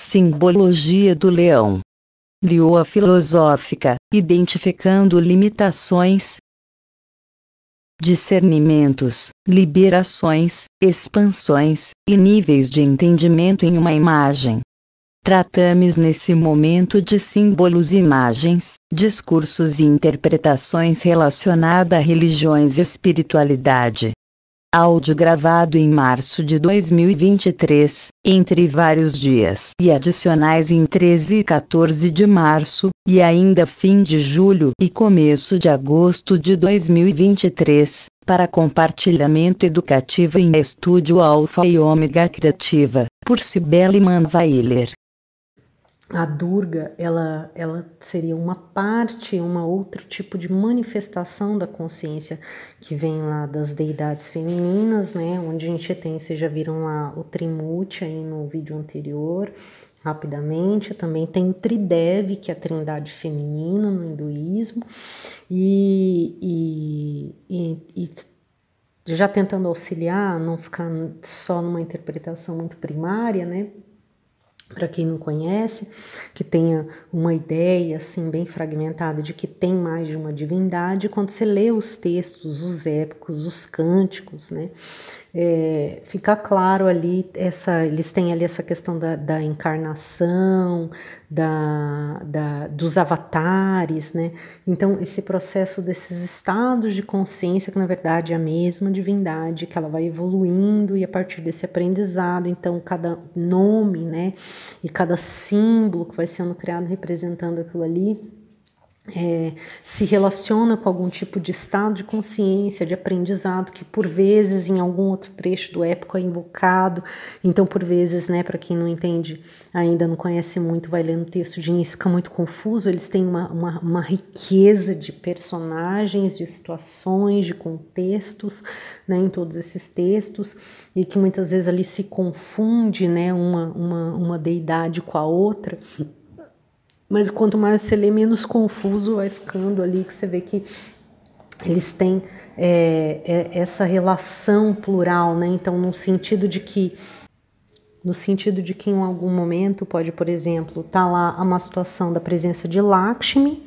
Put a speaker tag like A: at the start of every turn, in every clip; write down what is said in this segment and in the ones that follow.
A: Simbologia do leão. Lioa filosófica, identificando limitações, discernimentos, liberações, expansões e níveis de entendimento em uma imagem. Tratamos nesse momento de símbolos, imagens, discursos e interpretações relacionadas a religiões e espiritualidade. Áudio gravado em março de 2023, entre vários dias e adicionais em 13 e 14 de março, e ainda fim de julho e começo de agosto de 2023, para compartilhamento educativo em Estúdio Alfa e Ômega Criativa, por Cibele Manweiler.
B: A Durga, ela seria uma parte, outro tipo de manifestação da consciência que vem lá das deidades femininas, né? Onde a gente tem, vocês já viram lá o Trimurti aí no vídeo anterior, rapidamente. Também tem o Tridevi, que é a trindade feminina no hinduísmo, e já tentando auxiliar, não ficar só numa interpretação muito primária, né? Para quem não conhece, que tenha uma ideia assim bem fragmentada de que tem mais de uma divindade, quando você lê os textos, os épicos, os cânticos, né, fica claro ali, eles têm ali essa questão da encarnação, dos avatares, né? Então esse processo desses estados de consciência, que na verdade é a mesma divindade, que ela vai evoluindo, e a partir desse aprendizado, então cada nome, né, e cada símbolo que vai sendo criado representando aquilo ali, se relaciona com algum tipo de estado de consciência, de aprendizado, que por vezes em algum outro trecho do épico é invocado. Então, por vezes, né, para quem não entende, ainda não conhece muito, vai lendo o texto de início, fica muito confuso. Eles têm uma riqueza de personagens, de situações, de contextos, né, em todos esses textos, e que muitas vezes ali se confunde, né, uma deidade com a outra. Mas quanto mais você lê, menos confuso vai ficando ali, que você vê que eles têm essa relação plural, né? Então, no sentido de que em algum momento pode, por exemplo, estar lá uma situação da presença de Lakshmi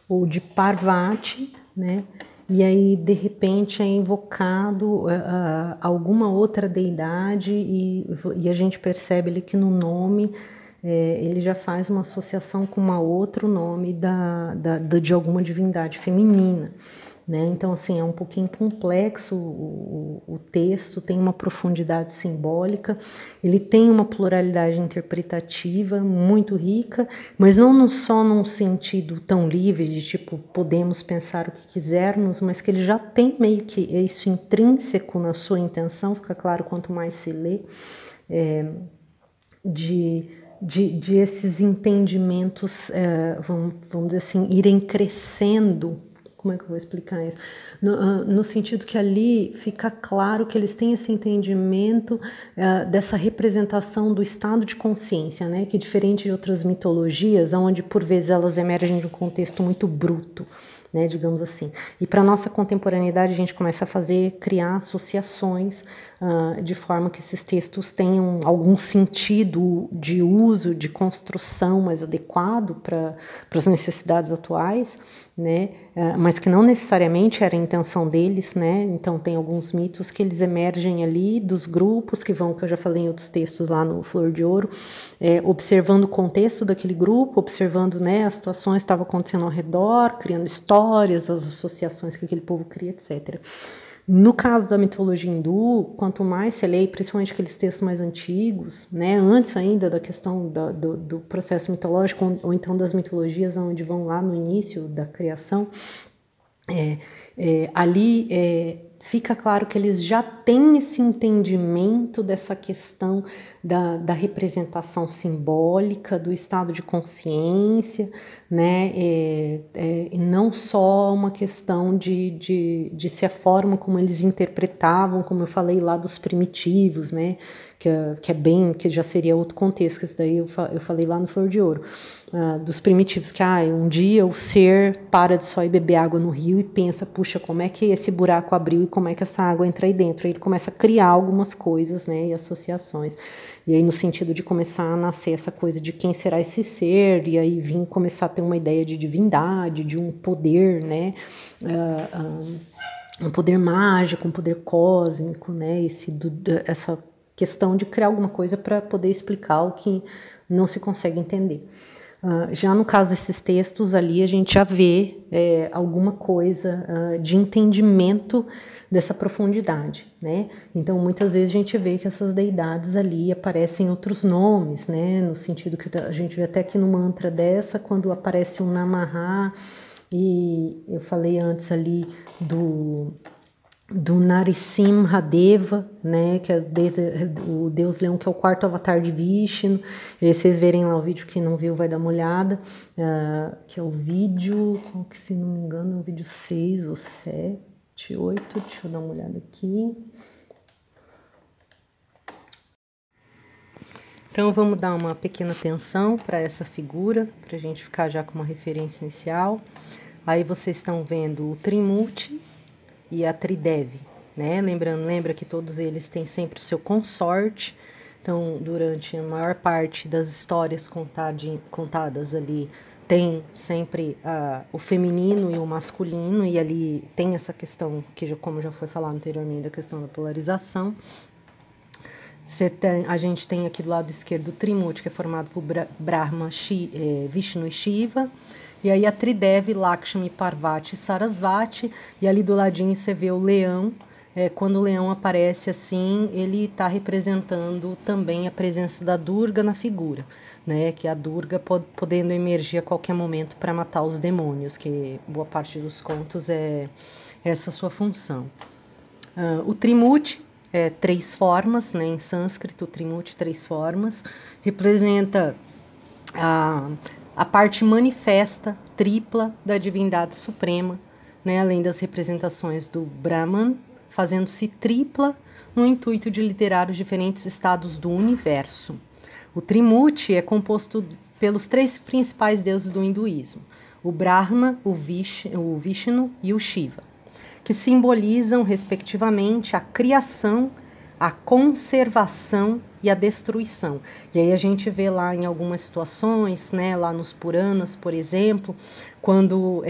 B: ou de Parvati, né? E aí, de repente, é invocado alguma outra deidade, e a gente percebe ali que no nome ele já faz uma associação com outro nome de alguma divindade feminina, né? Então, assim, é um pouquinho complexo o texto, tem uma profundidade simbólica, ele tem uma pluralidade interpretativa muito rica, mas não só num sentido tão livre, de tipo, podemos pensar o que quisermos, mas que ele já tem meio que isso intrínseco na sua intenção, fica claro quanto mais se lê, de esses entendimentos, vamos dizer assim, irem crescendo. Como é que eu vou explicar isso? No sentido que ali fica claro que eles têm esse entendimento dessa representação do estado de consciência, né? Que diferente de outras mitologias, onde por vezes elas emergem de um contexto muito bruto, né, digamos assim. E para a nossa contemporaneidade a gente começa a criar associações de forma que esses textos tenham algum sentido de uso, de construção mais adequado para as necessidades atuais, né, mas que não necessariamente era a intenção deles, né. Então tem alguns mitos que eles emergem ali dos grupos que eu já falei em outros textos lá no Flor de Ouro, observando o contexto daquele grupo, observando, né, as situações que estavam acontecendo ao redor, criando histórias, as associações que aquele povo cria, etc. No caso da mitologia hindu, quanto mais você lê, principalmente aqueles textos mais antigos, né, antes ainda da questão do processo mitológico, ou então das mitologias onde vão lá no início da criação, ali fica claro que eles já têm esse entendimento dessa questão da representação simbólica, do estado de consciência, né? E não só uma questão de ser a forma como eles interpretavam, como eu falei lá dos primitivos, né? Que já seria outro contexto, que isso daí eu falei lá no Flor de Ouro, dos primitivos, que um dia o ser para de só ir beber água no rio e pensa, puxa, como é que esse buraco abriu e como é que essa água entra aí dentro? Aí ele começa a criar algumas coisas, né, e associações. E aí no sentido de começar a nascer essa coisa de quem será esse ser, e aí vir começar a ter uma ideia de divindade, de um poder, né? Um poder mágico, um poder cósmico, né? Essa questão de criar alguma coisa para poder explicar o que não se consegue entender. Já no caso desses textos ali, a gente já vê alguma coisa de entendimento dessa profundidade, né? Então, muitas vezes a gente vê que essas deidades ali aparecem outros nomes, né? No sentido que a gente vê até aqui no mantra dessa, quando aparece um Namaha, e eu falei antes ali do Narasimha Deva, né, que é o Deus Leão, que é o quarto avatar de Vishnu. E aí vocês verem lá o vídeo, quem não viu vai dar uma olhada, que é o vídeo, que se não me engano é o vídeo 6 ou 7, 8, deixa eu dar uma olhada aqui. Então vamos dar uma pequena atenção para essa figura, para a gente ficar já com uma referência inicial. Aí vocês estão vendo o Trimurti e a Tridevi, né? Lembra que todos eles têm sempre o seu consorte. Então, durante a maior parte das histórias contadas ali, tem sempre o feminino e o masculino, e ali tem essa questão, como já foi falado anteriormente, da questão da polarização. A gente tem aqui do lado esquerdo o Trimurti, que é formado por Brahma, Vishnu e Shiva. E aí a Tridevi, Lakshmi, Parvati e Sarasvati. E ali do ladinho você vê o leão. Quando o leão aparece assim, ele está representando também a presença da Durga na figura, né? Que a Durga podendo emergir a qualquer momento para matar os demônios, que boa parte dos contos é essa sua função. O Trimurti, 3 formas, né? Em sânscrito, o Trimurti, 3 formas, representa a parte manifesta, tripla da divindade suprema, né? Além das representações do Brahman, fazendo-se tripla no intuito de liderar os diferentes estados do universo. O Trimurti é composto pelos 3 principais deuses do hinduísmo, o Brahma, o Vishnu e o Shiva, que simbolizam, respectivamente, a criação, a conservação e a destruição. E aí a gente vê lá em algumas situações, né, lá nos Puranas, por exemplo, quando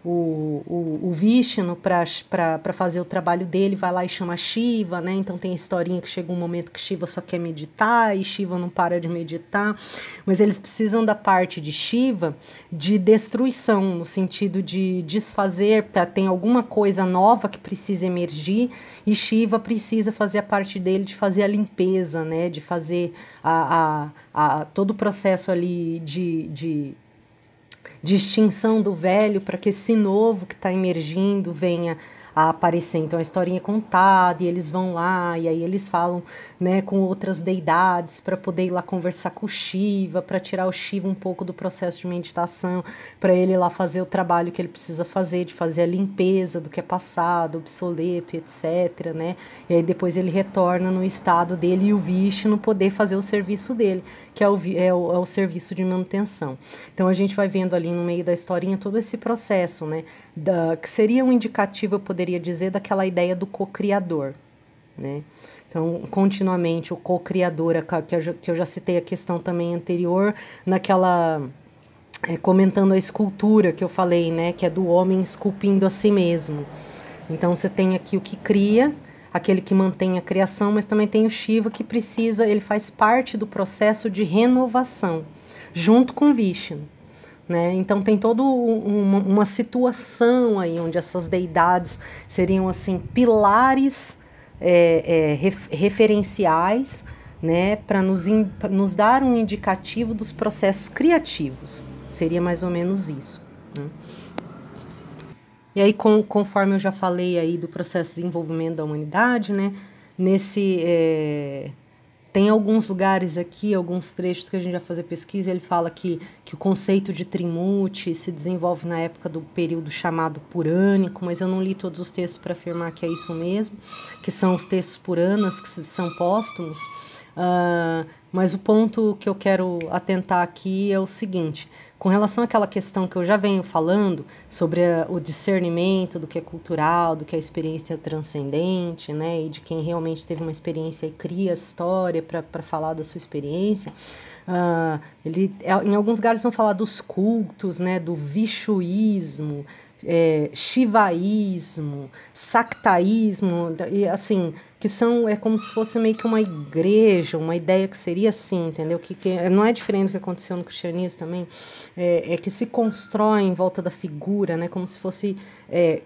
B: o Vishnu, para fazer o trabalho dele, vai lá e chama Shiva, né? Então tem a historinha que chega um momento que Shiva só quer meditar e Shiva não para de meditar, mas eles precisam da parte de Shiva de destruição, no sentido de desfazer, tem alguma coisa nova que precisa emergir, e Shiva precisa fazer a parte dele de fazer a limpeza, né? De fazer todo o processo ali de extinção do velho, para que esse novo que está emergindo venha a aparecer. Então a historinha é contada e eles vão lá e aí eles falam, né, com outras deidades para poder ir lá conversar com o Shiva, para tirar o Shiva um pouco do processo de meditação, para ele ir lá fazer o trabalho que ele precisa fazer, de fazer a limpeza do que é passado, obsoleto, etc, né? E aí depois ele retorna no estado dele e o Vishnu poder fazer o serviço dele, que é o serviço de manutenção. Então a gente vai vendo ali no meio da historinha todo esse processo, né, que seria um indicativo, eu poderia dizer, daquela ideia do co-criador, né? Então, continuamente, o co-criador, que eu já citei a questão também anterior, comentando a escultura que eu falei, né, que é do homem esculpindo a si mesmo. Então, você tem aqui o que cria, aquele que mantém a criação, mas também tem o Shiva que ele faz parte do processo de renovação, junto com Vishnu. Né? Então tem toda uma situação aí onde essas deidades seriam assim pilares referenciais, né, para nos dar um indicativo dos processos criativos. Seria mais ou menos isso, né? E aí, conforme eu já falei aí do processo de desenvolvimento da humanidade, né, tem alguns lugares aqui, alguns trechos que a gente vai fazer pesquisa, ele fala que o conceito de Trimurti se desenvolve na época do período chamado Purânico, mas eu não li todos os textos para afirmar que é isso mesmo, que são os textos Puranas, que são póstumos. Mas o ponto que eu quero atentar aqui é o seguinte: Com relação àquela questão que eu já venho falando sobre o discernimento do que é cultural, do que é experiência transcendente, né, e de quem realmente teve uma experiência e cria história para falar da sua experiência, em alguns lugares vão falar dos cultos, né, do vishuísmo, shivaísmo, saktaísmo, e assim, que são, como se fosse meio que uma igreja, uma ideia que seria assim, entendeu? Que não é diferente do que aconteceu no cristianismo também, que se constrói em volta da figura, né, como se fosse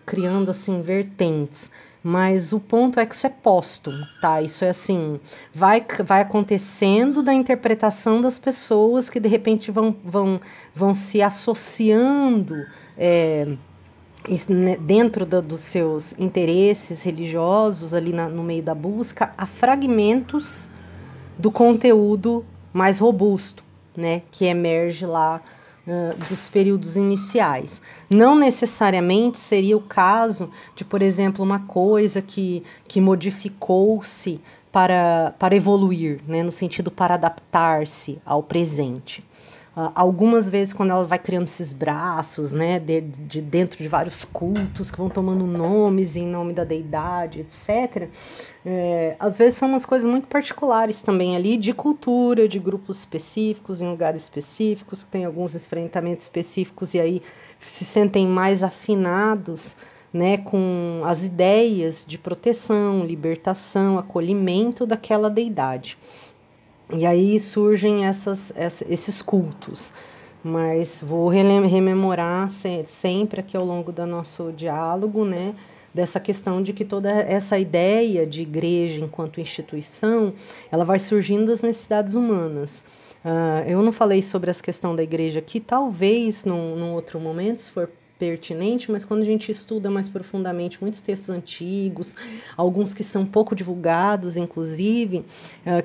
B: criando assim vertentes. Mas o ponto é que isso é póstumo, tá? Isso é assim, vai acontecendo da interpretação das pessoas que de repente vão se associando dentro dos seus interesses religiosos ali no meio da busca a fragmentos do conteúdo mais robusto, né, que emerge lá dos períodos iniciais. Não necessariamente seria o caso de, por exemplo, uma coisa que modificou-se para evoluir, né, no sentido para adaptar-se ao presente. Algumas vezes, quando ela vai criando esses braços, né, de dentro de vários cultos que vão tomando nomes em nome da deidade, etc., às vezes são umas coisas muito particulares também ali, de cultura, de grupos específicos, em lugares específicos, que tem alguns enfrentamentos específicos e aí se sentem mais afinados, né, com as ideias de proteção, libertação, acolhimento daquela deidade. E aí surgem esses cultos, mas vou rememorar sempre aqui ao longo do nosso diálogo, né, dessa questão de que toda essa ideia de igreja enquanto instituição, ela vai surgindo das necessidades humanas. Eu não falei sobre essa questão da igreja aqui, talvez num outro momento, se for pertinente, mas quando a gente estuda mais profundamente muitos textos antigos, alguns que são pouco divulgados, inclusive,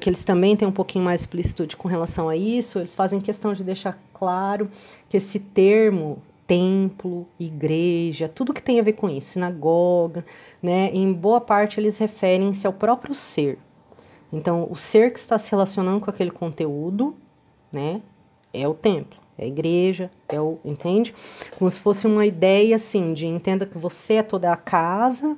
B: que eles também têm um pouquinho mais explicitude com relação a isso, eles fazem questão de deixar claro que esse termo templo, igreja, tudo que tem a ver com isso, sinagoga, né, em boa parte eles referem-se ao próprio ser. Então, o ser que está se relacionando com aquele conteúdo, né, é o templo. É a igreja, entende? Como se fosse uma ideia assim, de entenda que você é toda a casa,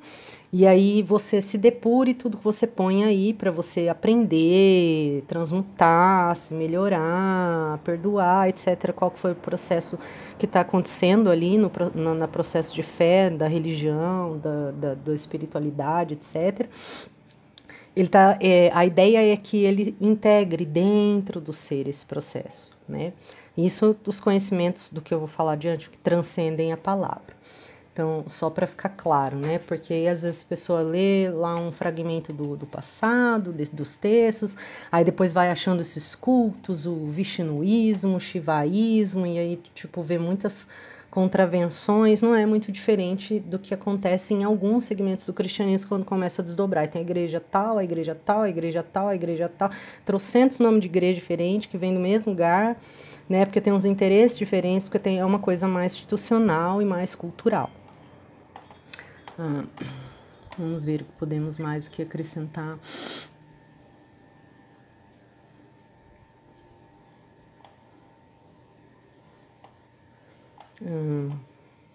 B: e aí você se depure tudo que você põe aí para você aprender, transmutar, se melhorar, perdoar, etc. Qual que foi o processo que está acontecendo ali no processo de fé, da religião, da espiritualidade, etc. A ideia é que ele integre dentro do ser esse processo, né? Isso dos conhecimentos do que eu vou falar adiante, que transcendem a palavra. Então, só para ficar claro, né? Porque aí, às vezes a pessoa lê lá um fragmento do passado, dos textos, aí depois vai achando esses cultos, o vishnuísmo, o shivaísmo, e aí, tipo, vê muitas contravenções, não é muito diferente do que acontece em alguns segmentos do cristianismo quando começa a desdobrar. E tem a igreja tal, a igreja tal, a igreja tal, a igreja tal, trocentos nomes de igreja diferentes que vêm do mesmo lugar, né? Porque tem uns interesses diferentes, porque é uma coisa mais institucional e mais cultural. Vamos ver o que podemos mais aqui acrescentar.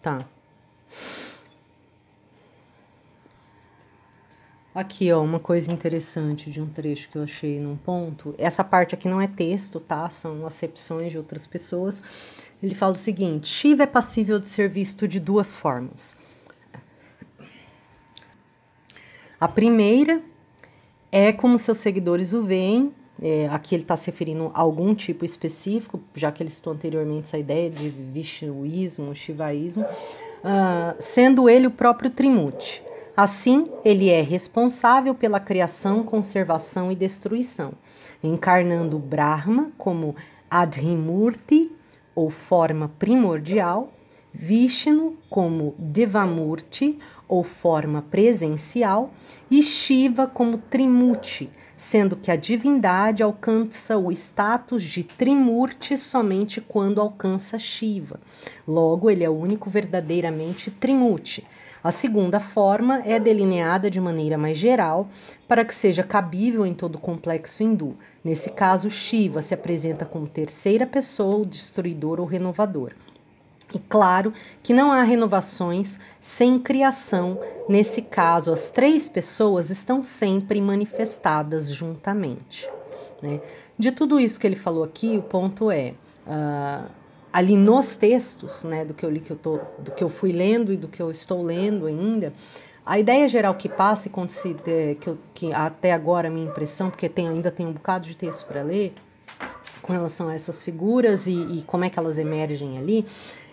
B: Tá. Aqui, ó, uma coisa interessante de um trecho que eu achei num ponto. Essa parte aqui não é texto, tá? São acepções de outras pessoas. Ele fala o seguinte: Shiva é passível de ser visto de duas formas. A primeira é como seus seguidores o veem. Aqui ele está se referindo a algum tipo específico, já que ele citou anteriormente essa ideia de vishnuísmo, shivaísmo, sendo ele o próprio Trimurti. Assim, ele é responsável pela criação, conservação e destruição, encarnando Brahma como Adhimurti, ou forma primordial, Vishnu como Devamurti, ou forma presencial, e Shiva como Trimurti, sendo que a divindade alcança o status de Trimurti somente quando alcança Shiva. Logo, ele é o único verdadeiramente Trimurti. A segunda forma é delineada de maneira mais geral para que seja cabível em todo o complexo hindu. Nesse caso, Shiva se apresenta como terceira pessoa, o destruidor ou renovador. E claro que não há renovações sem criação. Nesse caso, as três pessoas estão sempre manifestadas juntamente, né? De tudo isso que ele falou aqui, o ponto é, ali nos textos, né, do que eu li, do que eu fui lendo e do que eu estou lendo ainda, a ideia geral que passa, que até agora a minha impressão, porque ainda tem um bocado de texto para ler, com relação a essas figuras e como é que elas emergem ali,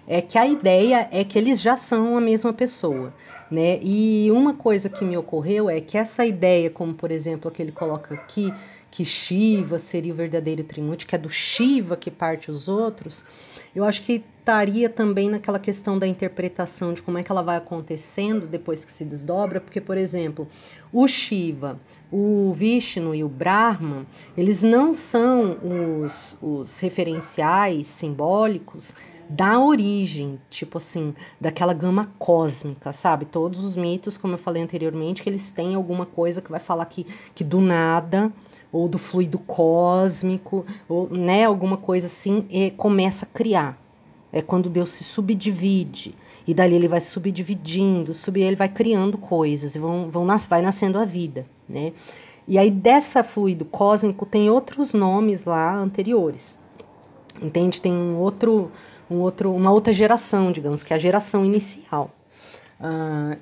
B: é que a ideia é que eles já são a mesma pessoa, né? E uma coisa que me ocorreu é que essa ideia, como por exemplo a que ele coloca aqui, que Shiva seria o verdadeiro Trimurti, que é do Shiva que parte os outros, eu acho que estaria também naquela questão da interpretação de como é que ela vai acontecendo depois que se desdobra, porque, por exemplo, o Shiva, o Vishnu e o Brahma, eles não são os referenciais simbólicos da origem, tipo assim, daquela gama cósmica, sabe? Todos os mitos, como eu falei anteriormente, que eles têm alguma coisa que vai falar que do nada, ou do fluido cósmico, ou, né, alguma coisa assim, e começa a criar. É quando Deus se subdivide, e dali ele vai subdividindo, ele vai criando coisas, e vai nascendo a vida, né? E aí dessa fluido cósmico tem outros nomes lá anteriores, entende? Tem uma outra geração, digamos, que é a geração inicial.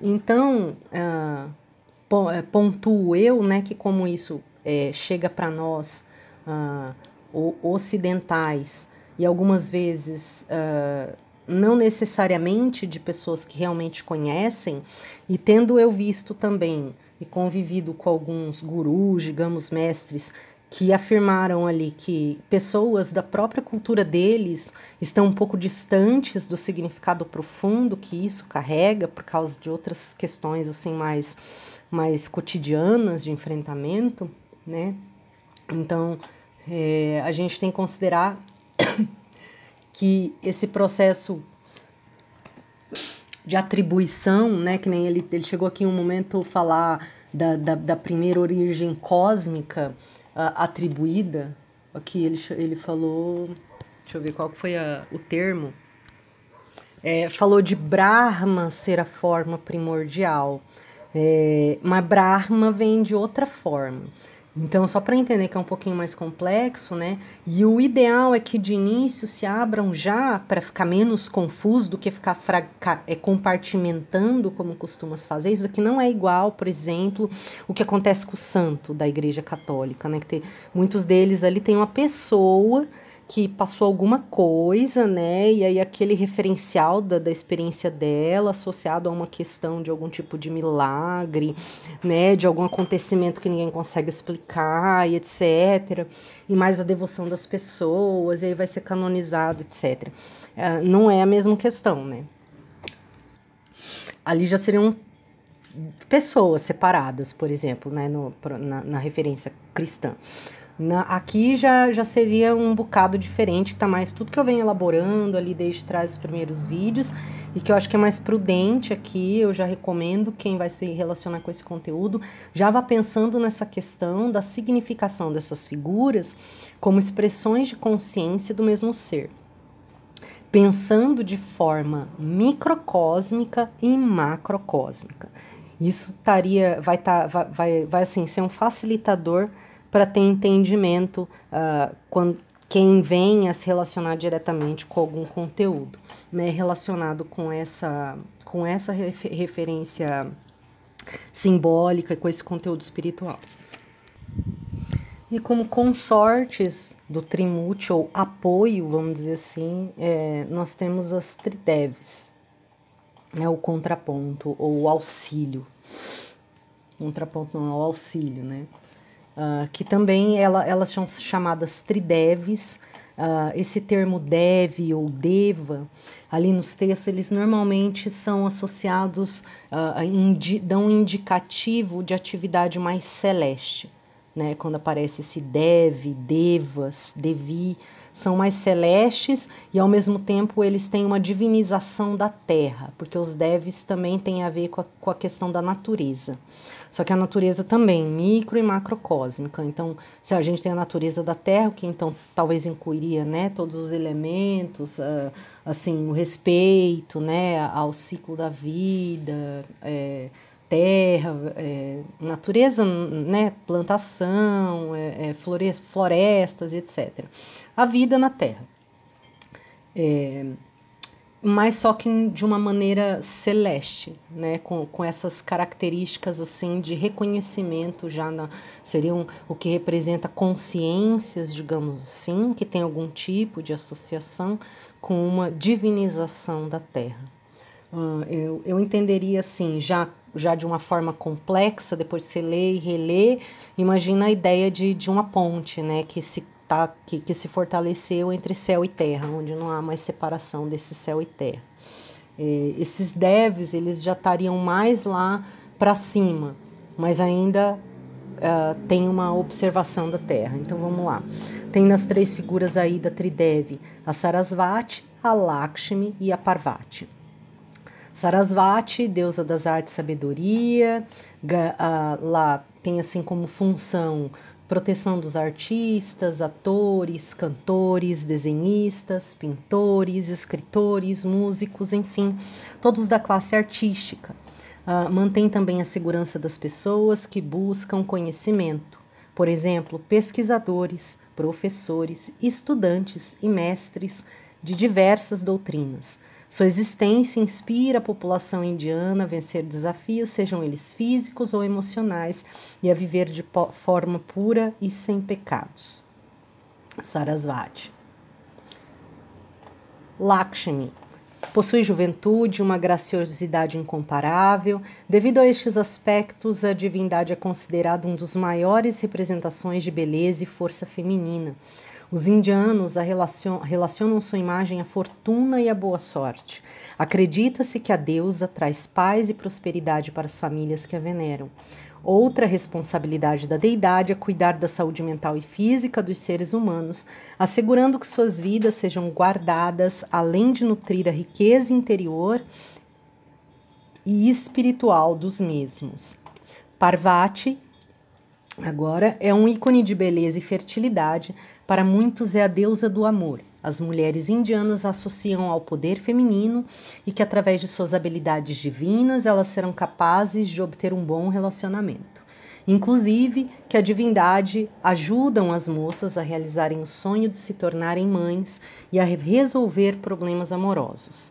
B: Então, pontuo eu, né, que como isso chega para nós ocidentais e algumas vezes não necessariamente de pessoas que realmente conhecem, e tendo eu visto também e convivido com alguns gurus, digamos, mestres, que afirmaram ali que pessoas da própria cultura deles estão um pouco distantes do significado profundo que isso carrega por causa de outras questões assim mais cotidianas de enfrentamento, né? Então, a gente tem que considerar que esse processo de atribuição, né, que nem ele chegou aqui em um momento a falar da primeira origem cósmica atribuída, aqui ele falou, deixa eu ver qual foi o termo, falou de Brahma ser a forma primordial, mas Brahma vem de outra forma. Então, só para entender que é um pouquinho mais complexo, né? E o ideal é que de início se abram já para ficar menos confuso do que ficar compartimentando, como costumas fazer. Isso aqui não é igual, por exemplo, o que acontece com o santo da Igreja Católica, né? Que muitos deles ali tem uma pessoa que passou alguma coisa, né? E aí aquele referencial da experiência dela associado a uma questão de algum tipo de milagre, né? De algum acontecimento que ninguém consegue explicar e etc. E mais a devoção das pessoas, e aí vai ser canonizado, etc. Não é a mesma questão, né? Ali já seriam pessoas separadas, por exemplo, né? Na referência cristã. Aqui já seria um bocado diferente, que tá mais tudo que eu venho elaborando ali desde trás dos primeiros vídeos, e que eu acho que é mais prudente aqui. Eu já recomendo quem vai se relacionar com esse conteúdo, já vá pensando nessa questão da significação dessas figuras como expressões de consciência do mesmo ser, pensando de forma microcósmica e macrocósmica. Isso vai assim, ser um facilitador para ter entendimento quando quem vem a se relacionar diretamente com algum conteúdo, né, relacionado com essa referência simbólica, com esse conteúdo espiritual. E como consortes do Trimurti, ou apoio, vamos dizer assim, nós temos as Tridevis, né, o contraponto, ou o auxílio. Contraponto não, é o auxílio, né? Que também elas são chamadas Tridevis. Esse termo Devi ou Deva, ali nos textos, eles normalmente são associados, dão um indicativo de atividade mais celeste, né? Quando aparece esse Devi, Devas, Devi, são mais celestes e ao mesmo tempo eles têm uma divinização da terra, porque os Devis também têm a ver com a questão da natureza. Só que a natureza também, micro e macrocósmica. Então, se a gente tem a natureza da terra, que então talvez incluiria, né, todos os elementos, assim, o respeito, né, ao ciclo da vida, terra, natureza, né, plantação, florestas, etc. A vida na terra. Mas só que de uma maneira celeste, né, com essas características assim de reconhecimento seriam o que representa consciências, digamos assim, que tem algum tipo de associação com uma divinização da Terra. Eu entenderia assim, já de uma forma complexa, depois que você lê e relê, imagina a ideia de uma ponte, né, que se fortaleceu entre céu e terra, onde não há mais separação desse céu e terra. Esses devs, eles já estariam mais lá para cima, mas ainda tem uma observação da terra. Então vamos lá. Tem nas 3 figuras aí da Tridevi, a Sarasvati, a Lakshmi e a Parvati. Sarasvati, deusa das artes e sabedoria, lá tem assim como função proteção dos artistas, atores, cantores, desenhistas, pintores, escritores, músicos, enfim, todos da classe artística. Mantém também a segurança das pessoas que buscam conhecimento. Por exemplo, pesquisadores, professores, estudantes e mestres de diversas doutrinas. Sua existência inspira a população indiana a vencer desafios, sejam eles físicos ou emocionais, e a viver de forma pura e sem pecados. Sarasvati. Lakshmi. Possui juventude, uma graciosidade incomparável. Devido a estes aspectos, a divindade é considerada uma das maiores representações de beleza e força feminina. Os indianos relacionam sua imagem à fortuna e à boa sorte. Acredita-se que a deusa traz paz e prosperidade para as famílias que a veneram. Outra responsabilidade da deidade é cuidar da saúde mental e física dos seres humanos, assegurando que suas vidas sejam guardadas, além de nutrir a riqueza interior e espiritual dos mesmos. Parvati, agora, é um ícone de beleza e fertilidade. Para muitos é a deusa do amor. As mulheres indianas a associam ao poder feminino e que, através de suas habilidades divinas, elas serão capazes de obter um bom relacionamento. Inclusive, que a divindade ajudam as moças a realizarem o sonho de se tornarem mães e a resolver problemas amorosos.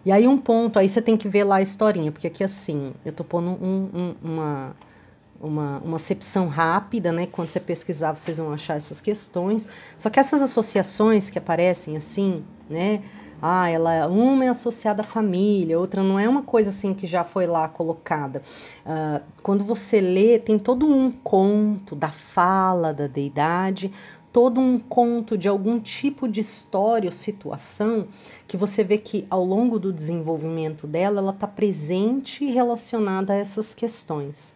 B: E aí um ponto, aí você tem que ver lá a historinha, porque aqui assim, eu tô pondo uma acepção rápida, né? Quando você pesquisar, vocês vão achar essas questões. Só que essas associações que aparecem assim, né? Uma é associada à família, outra não é uma coisa assim que já foi lá colocada. Quando você lê, tem todo um conto da fala da deidade, todo um conto de algum tipo de história ou situação que você vê que ao longo do desenvolvimento dela, ela está presente e relacionada a essas questões.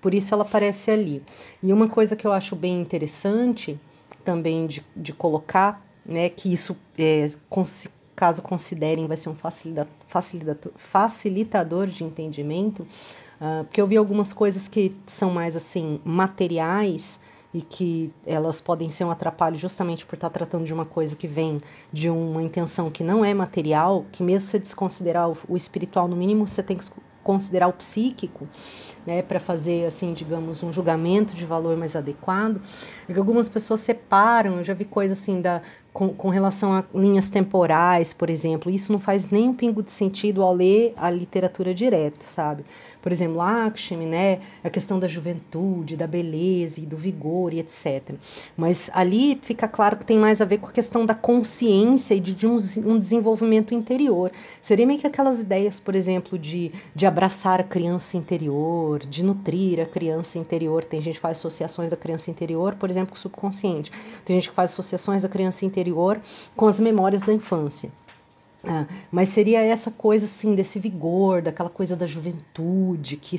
B: Por isso ela aparece ali. E uma coisa que eu acho bem interessante também de colocar, né, que isso, caso considerem, vai ser um facilitador de entendimento, porque eu vi algumas coisas que são mais assim materiais e que elas podem ser um atrapalho justamente por estar tratando de uma coisa que vem de uma intenção que não é material, que mesmo você desconsiderar o espiritual, no mínimo você tem que considerar o psíquico, né, para fazer, assim, digamos, um julgamento de valor mais adequado, é que algumas pessoas separam, eu já vi coisa assim com relação a linhas temporais, por exemplo, isso não faz nem um pingo de sentido ao ler a literatura direto, sabe? Por exemplo, Lakshmi, né, a questão da juventude, da beleza e do vigor e etc. Mas ali fica claro que tem mais a ver com a questão da consciência e de um desenvolvimento interior. Seria meio que aquelas ideias, por exemplo, de abraçar a criança interior, de nutrir a criança interior. Tem gente que faz associações da criança interior, por exemplo, com o subconsciente. Tem gente que faz associações da criança interior com as memórias da infância. Mas seria essa coisa assim, desse vigor, daquela coisa da juventude, que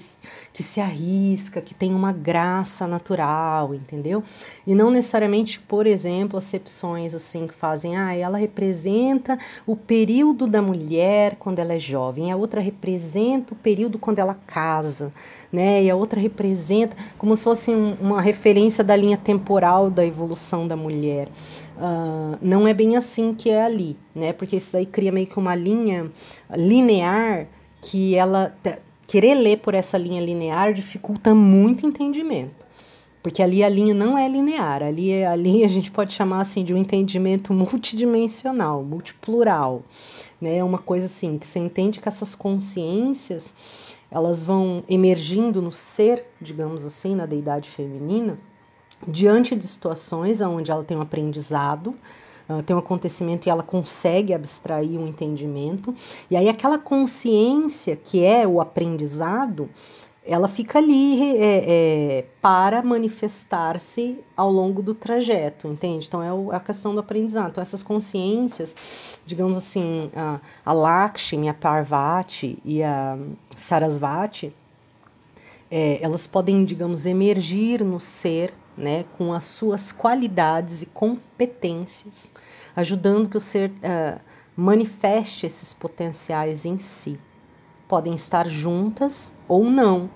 B: se arrisca, que tem uma graça natural, entendeu? E não necessariamente, por exemplo, acepções assim que fazem, ela representa o período da mulher quando ela é jovem, a outra representa o período quando ela casa, né? E a outra representa como se fosse uma referência da linha temporal da evolução da mulher. Não é bem assim que é ali, né? Porque isso daí cria meio que uma linha linear que querer ler por essa linha linear dificulta muito o entendimento. Porque ali a linha não é linear, ali a gente pode chamar assim de um entendimento multidimensional, multiplural, né? É uma coisa assim, que você entende que essas consciências, elas vão emergindo no ser, digamos assim, na deidade feminina, diante de situações onde ela tem um aprendizado, tem um acontecimento e ela consegue abstrair um entendimento, e aí aquela consciência que é o aprendizado, ela fica ali para manifestar-se ao longo do trajeto, entende? Então é a questão do aprendizado. Então essas consciências, digamos assim, a Lakshmi, a Parvati e a Sarasvati, elas podem, digamos, emergir no ser, né, com as suas qualidades e competências, ajudando que o ser manifeste esses potenciais em si. Podem estar juntas ou não,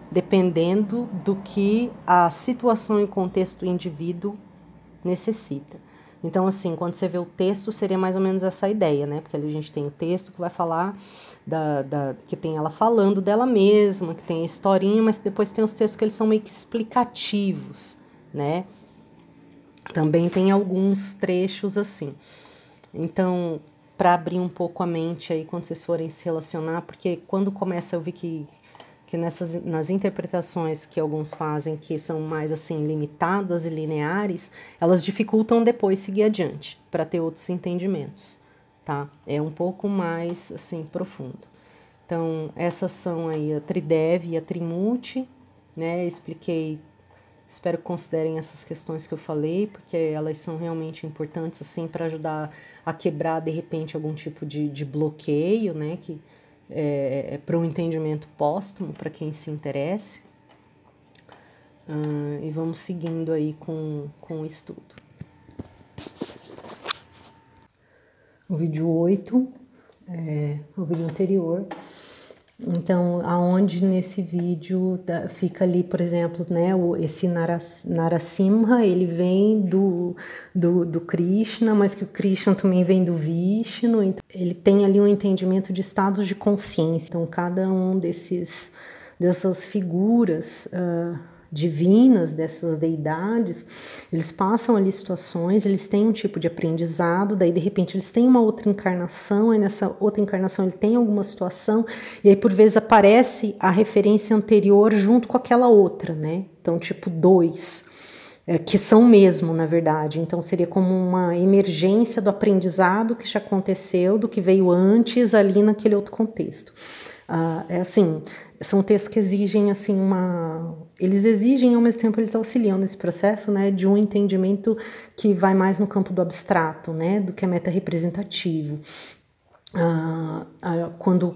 B: dependendo do que a situação e contexto do indivíduo necessita. Então, assim, quando você vê o texto, seria mais ou menos essa ideia, né? Porque ali a gente tem o texto que vai falar que tem ela falando dela mesma, que tem a historinha, mas depois tem os textos que eles são meio que explicativos, né? Também tem alguns trechos assim. Então, para abrir um pouco a mente aí quando vocês forem se relacionar, porque quando começa eu vi que nas interpretações que alguns fazem, que são mais assim limitadas e lineares, elas dificultam depois seguir adiante, para ter outros entendimentos, tá? É um pouco mais assim profundo. Então, essas são aí a Tridevi e a Trimurti, né? Expliquei, espero que considerem essas questões que eu falei, porque elas são realmente importantes assim para ajudar a quebrar de repente algum tipo de bloqueio, né? Que para um entendimento póstumo, para quem se interesse. E vamos seguindo aí com o estudo. O vídeo 8, o vídeo anterior. Então, aonde nesse vídeo fica ali, por exemplo, né, esse Narasimha, ele vem do Krishna, mas que o Krishna também vem do Vishnu, então ele tem ali um entendimento de estados de consciência. Então, cada um dessas figuras divinas, dessas deidades, eles passam ali situações, eles têm um tipo de aprendizado, daí de repente eles têm uma outra encarnação, e nessa outra encarnação ele tem alguma situação, e aí por vezes aparece a referência anterior junto com aquela outra, né? Então tipo 2, que são mesmo, na verdade. Então seria como uma emergência do aprendizado que já aconteceu, do que veio antes ali naquele outro contexto. Assim, são textos que exigem assim eles exigem ao mesmo tempo eles auxiliam nesse processo, né, de um entendimento que vai mais no campo do abstrato, né, do que é meta-representativo.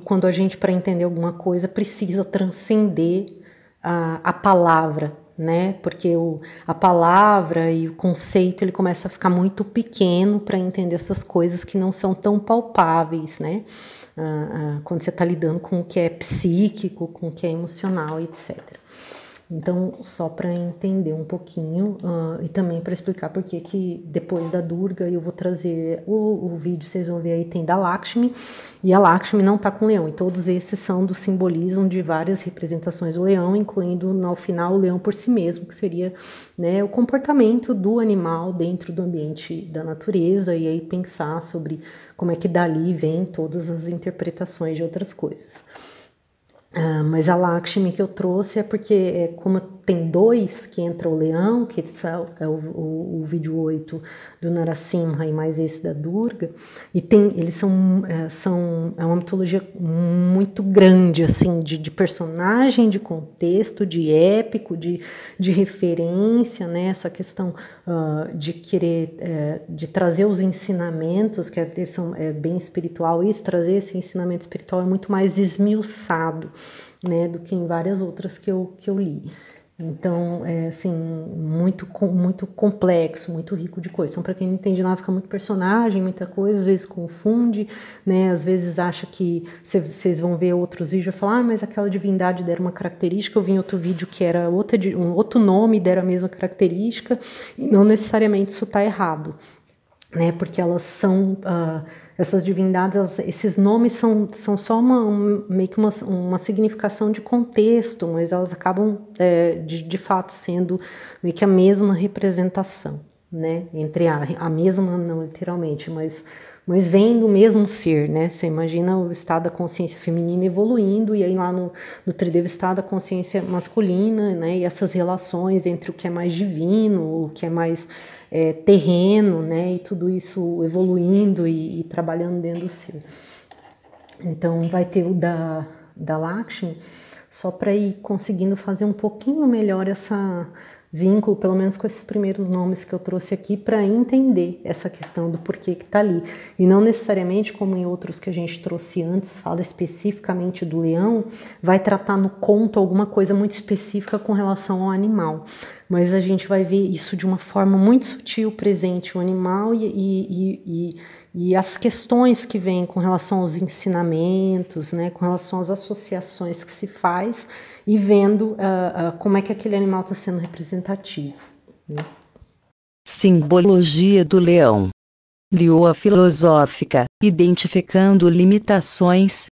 B: Quando a gente, para entender alguma coisa, precisa transcender a palavra, né, porque a palavra e o conceito ele começa a ficar muito pequeno para entender essas coisas que não são tão palpáveis, né, quando você está lidando com o que é psíquico, com o que é emocional, etc. Então, só para entender um pouquinho e também para explicar por que depois da Durga eu vou trazer o vídeo, vocês vão ver aí, tem da Lakshmi, e a Lakshmi não está com leão, e todos esses são do simbolismo de várias representações do leão, incluindo no final o leão por si mesmo, que seria, né, o comportamento do animal dentro do ambiente da natureza, e aí pensar sobre como é que dali vem todas as interpretações de outras coisas. Mas a Lakshmi que eu trouxe é porque, como tem 2, que entra o leão, que é o vídeo 8 do Narasimha e mais esse da Durga, e eles é uma mitologia muito grande, assim, de personagem, de contexto, de épico, de referência, né, essa questão de querer, de trazer os ensinamentos, que é bem espiritual, isso, trazer esse ensinamento espiritual é muito mais esmiuçado, né, do que em várias outras que eu li. Então, é assim, muito complexo, muito rico de coisa. Então, para quem não entende nada, fica muito personagem, muita coisa, às vezes confunde, né? Às vezes acha que vocês vão ver outros vídeos e falar, mas aquela divindade deram uma característica, eu vi em outro vídeo que era um outro nome, deram a mesma característica, e não necessariamente isso está errado, né? Porque elas são... essas divindades, esses nomes são só meio que uma significação de contexto, mas elas acabam, de fato, sendo meio que a mesma representação, né? Entre a mesma, não literalmente, mas vem do mesmo ser, né? Você imagina o estado da consciência feminina evoluindo, e aí lá no Trideva estado da consciência masculina, né? E essas relações entre o que é mais divino, o que é mais... terreno, né, e tudo isso evoluindo e trabalhando dentro do ser. Então, vai ter o da Lakshmi, só para ir conseguindo fazer um pouquinho melhor essa vínculo, pelo menos com esses primeiros nomes que eu trouxe aqui, para entender essa questão do porquê que está ali. E não necessariamente, como em outros que a gente trouxe antes, fala especificamente do leão, vai tratar no conto alguma coisa muito específica com relação ao animal. Mas a gente vai ver isso de uma forma muito sutil, presente o animal e as questões que vêm com relação aos ensinamentos, né, com relação às associações que se faz, e vendo como é que aquele animal está sendo representativo, né?
A: Simbologia do leão. Lioa filosófica, identificando limitações,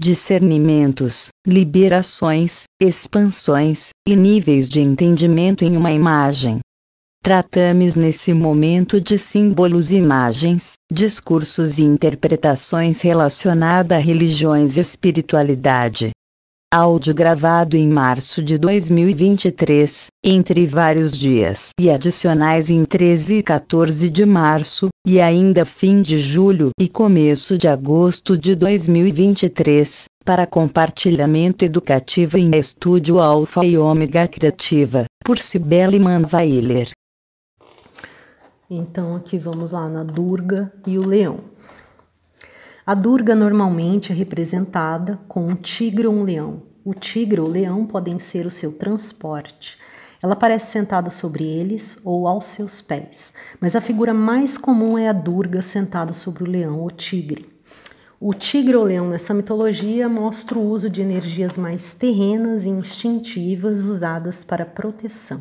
A: discernimentos, liberações, expansões e níveis de entendimento em uma imagem. Tratamos nesse momento de símbolos, imagens, discursos e interpretações relacionadas a religiões e espiritualidade. Áudio gravado em março de 2023, entre vários dias e adicionais em 13 e 14 de março, e ainda fim de julho e começo de agosto de 2023, para compartilhamento educativo em Estúdio Alfa e Ômega Criativa, por Cibele Manweiler.
B: Então aqui vamos lá na Durga e o leão. A Durga normalmente é representada com um tigre ou um leão. O tigre ou o leão podem ser o seu transporte. Ela aparece sentada sobre eles ou aos seus pés, mas a figura mais comum é a Durga sentada sobre o leão ou tigre. O tigre ou leão nessa mitologia mostra o uso de energias mais terrenas e instintivas usadas para proteção.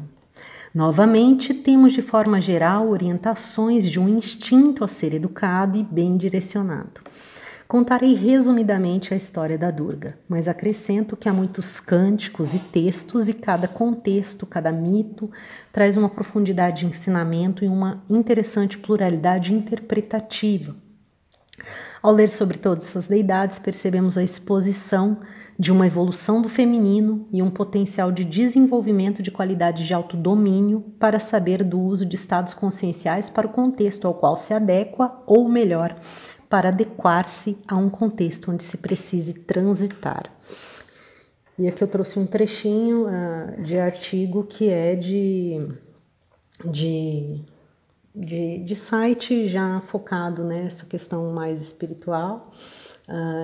B: Novamente, temos de forma geral orientações de um instinto a ser educado e bem direcionado. Contarei resumidamente a história da Durga, mas acrescento que há muitos cânticos e textos e cada contexto, cada mito, traz uma profundidade de ensinamento e uma interessante pluralidade interpretativa. Ao ler sobre todas essas deidades, percebemos a exposição de uma evolução do feminino e um potencial de desenvolvimento de qualidades de autodomínio para saber do uso de estados conscienciais para o contexto ao qual se adequa, ou melhor, para adequar-se a um contexto onde se precise transitar. E aqui eu trouxe um trechinho de artigo que é de site já focado nessa questão mais espiritual,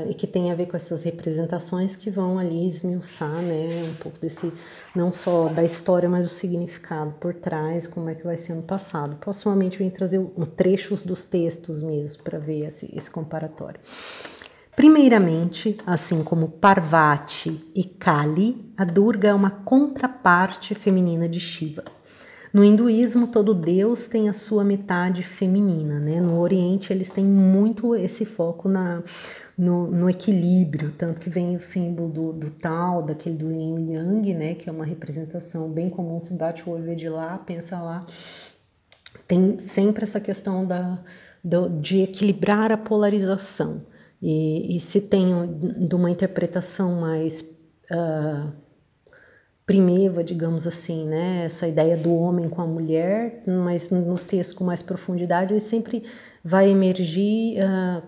B: e que tem a ver com essas representações que vão ali esmiuçar, né, um pouco desse, não só da história, mas o significado por trás, como é que vai sendo passado. Possivelmente eu vou trazer trechos dos textos mesmo para ver esse comparatório. Primeiramente, assim como Parvati e Kali, a Durga é uma contraparte feminina de Shiva. No hinduísmo, todo deus tem a sua metade feminina, né? No Oriente, eles têm muito esse foco no equilíbrio, tanto que vem o símbolo do Tao, daquele do Yin Yang, né? Que é uma representação bem comum, se bate o olho de lá, pensa lá. Tem sempre essa questão de equilibrar a polarização. E se tem de uma interpretação mais primeva, digamos assim, né? Essa ideia do homem com a mulher, mas nos textos com mais profundidade, ele sempre vai emergir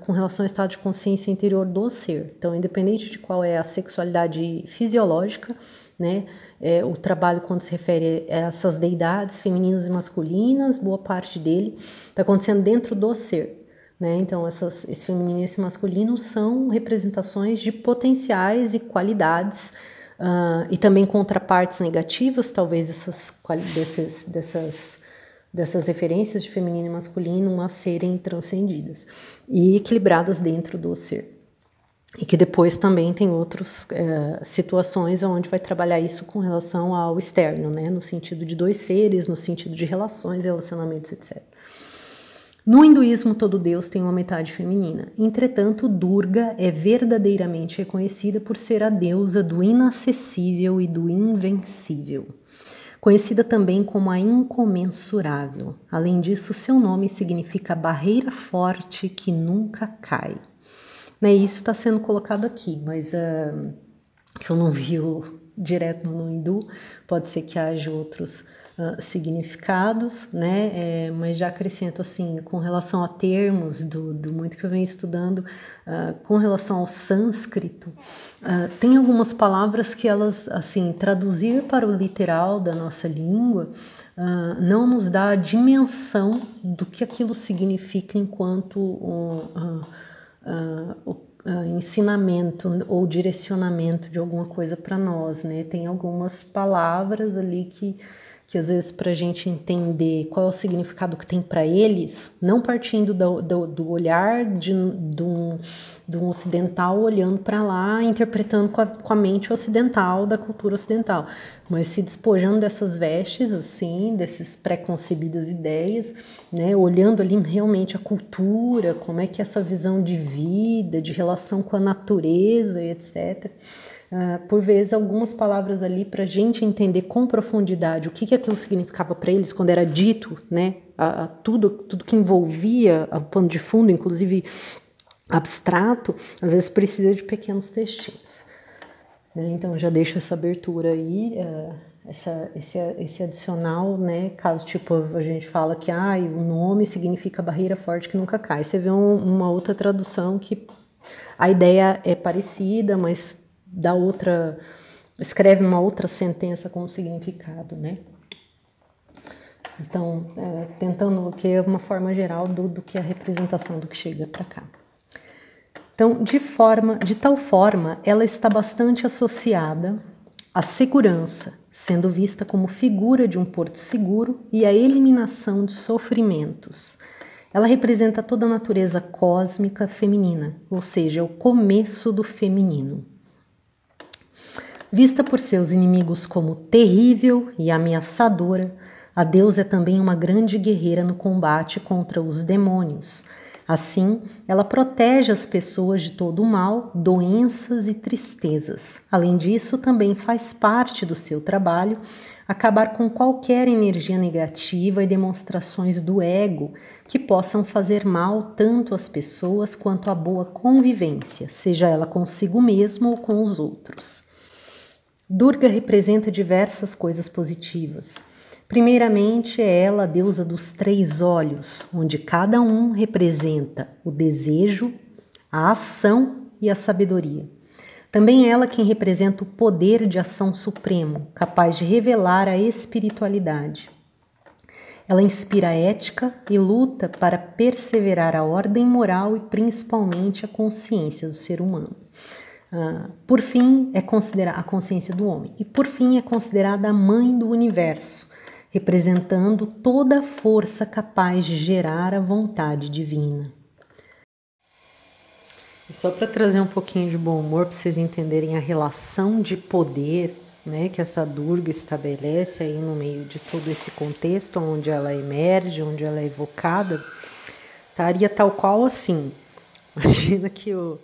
B: com relação ao estado de consciência interior do ser. Então, independente de qual é a sexualidade fisiológica, né? O trabalho, quando se refere a essas deidades femininas e masculinas, boa parte dele está acontecendo dentro do ser. Né? Então, esse feminino e esse masculino são representações de potenciais e qualidades, e também contrapartes negativas, talvez dessas referências de feminino e masculino a serem transcendidas e equilibradas dentro do ser. E que depois também tem outras situações onde vai trabalhar isso com relação ao externo, né? No sentido de dois seres, no sentido de relações, relacionamentos, etc. No hinduísmo, todo deus tem uma metade feminina. Entretanto, Durga é verdadeiramente reconhecida por ser a deusa do inacessível e do invencível. Conhecida também como a incomensurável. Além disso, seu nome significa barreira forte que nunca cai. Né, isso está sendo colocado aqui, mas eu não vi direto no hindu, pode ser que haja outros significados, né? Mas já acrescento assim, com relação a termos do muito que eu venho estudando, com relação ao sânscrito, tem algumas palavras que elas, assim, traduzir para o literal da nossa língua, não nos dá a dimensão do que aquilo significa enquanto ensinamento ou direcionamento de alguma coisa para nós, né? Tem algumas palavras ali que às vezes para a gente entender qual é o significado que tem para eles, não partindo do olhar de um ocidental olhando para lá, interpretando com a mente ocidental da cultura ocidental, mas se despojando dessas vestes, assim, desses pré-concebidas ideias, né, olhando ali realmente a cultura, como é que é essa visão de vida, de relação com a natureza e etc., por vezes algumas palavras ali para a gente entender com profundidade o que aquilo significava para eles quando era dito, né? Tudo que envolvia o pano de fundo, inclusive abstrato, às vezes precisa de pequenos textinhos. Né? Então eu já deixo essa abertura aí, esse adicional, né? Caso tipo a gente fala que o nome significa barreira forte que nunca cai. Você vê uma outra tradução que a ideia é parecida, mas escreve uma outra sentença com significado, né? Então, tentando que é uma forma geral do que é a representação do que chega para cá. Então, de tal forma, ela está bastante associada à segurança, sendo vista como figura de um porto seguro e a eliminação de sofrimentos. Ela representa toda a natureza cósmica feminina, ou seja, o começo do feminino. Vista por seus inimigos como terrível e ameaçadora, a deusa é também uma grande guerreira no combate contra os demônios. Assim, ela protege as pessoas de todo o mal, doenças e tristezas. Além disso, também faz parte do seu trabalho acabar com qualquer energia negativa e demonstrações do ego que possam fazer mal tanto às pessoas quanto à boa convivência, seja ela consigo mesma ou com os outros. Durga representa diversas coisas positivas. Primeiramente, é ela a deusa dos 3 olhos, onde cada um representa o desejo, a ação e a sabedoria. Também é ela quem representa o poder de ação supremo, capaz de revelar a espiritualidade. Ela inspira a ética e luta para perseverar a ordem moral e principalmente a consciência do ser humano. Por fim, é considerada a consciência do homem. E por fim, é considerada a mãe do universo, representando toda a força capaz de gerar a vontade divina. E só para trazer um pouquinho de bom humor, para vocês entenderem a relação de poder, né, que essa Durga estabelece aí no meio de todo esse contexto, onde ela emerge, onde ela é evocada, estaria tal qual assim. Imagina que o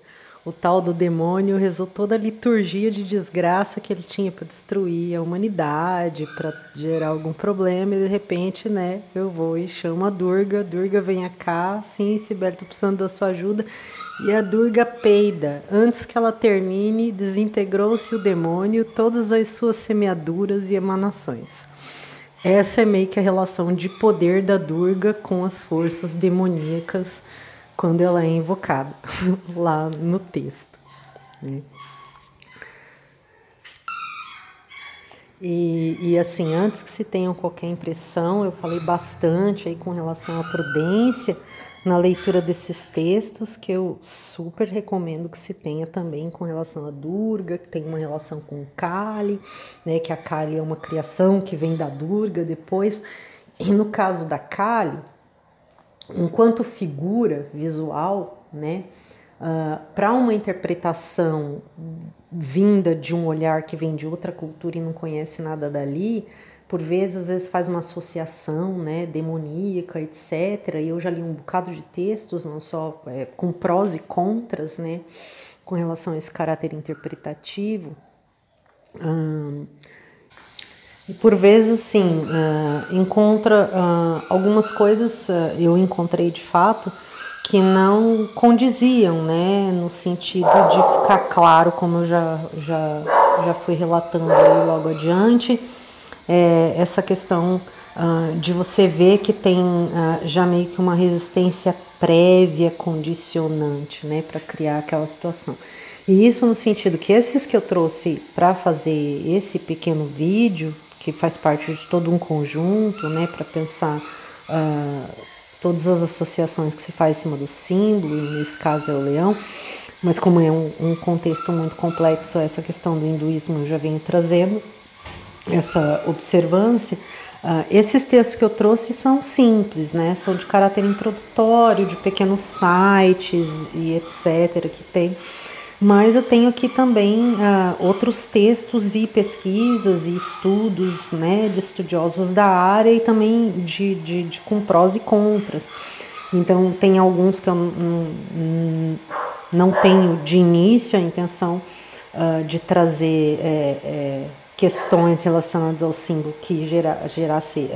B: o tal do demônio resultou da liturgia de desgraça que ele tinha para destruir a humanidade, para gerar algum problema, e de repente, né, eu vou e chamo a Durga vem cá, sim, Sibeli, tô precisando da sua ajuda, e a Durga peida. Antes que ela termine, desintegrou-se o demônio, todas as suas semeaduras e emanações. Essa é meio que a relação de poder da Durga com as forças demoníacas quando ela é invocada, lá no texto, né? E assim, antes que se tenham qualquer impressão, eu falei bastante aí com relação à prudência na leitura desses textos, que eu super recomendo que se tenha também com relação à Durga, que tem uma relação com o Kali, né, que a Kali é uma criação que vem da Durga depois. E no caso da Kali, enquanto figura visual, né, para uma interpretação vinda de um olhar que vem de outra cultura e não conhece nada dali, por vezes, às vezes faz uma associação, né, demoníaca, etc. E eu já li um bocado de textos, não só com prós e contras, né, com relação a esse caráter interpretativo. E por vezes, assim, encontra algumas coisas, eu encontrei de fato, que não condiziam, né, no sentido de ficar claro, como eu já fui relatando aí logo adiante, essa questão de você ver que tem já meio que uma resistência prévia condicionante, né, para criar aquela situação. E isso no sentido que esses que eu trouxe para fazer esse pequeno vídeo, que faz parte de todo um conjunto, né, para pensar todas as associações que se faz em cima do símbolo, e nesse caso é o leão, mas como é um contexto muito complexo, essa questão do hinduísmo eu já venho trazendo, essa observância. Esses textos que eu trouxe são simples, né? São de caráter introdutório, de pequenos sites e etc. que tem. Mas eu tenho aqui também outros textos e pesquisas e estudos, né, de estudiosos da área e também com prós e contras. Então, tem alguns que eu não tenho de início a intenção de trazer questões relacionadas ao símbolo que gerasse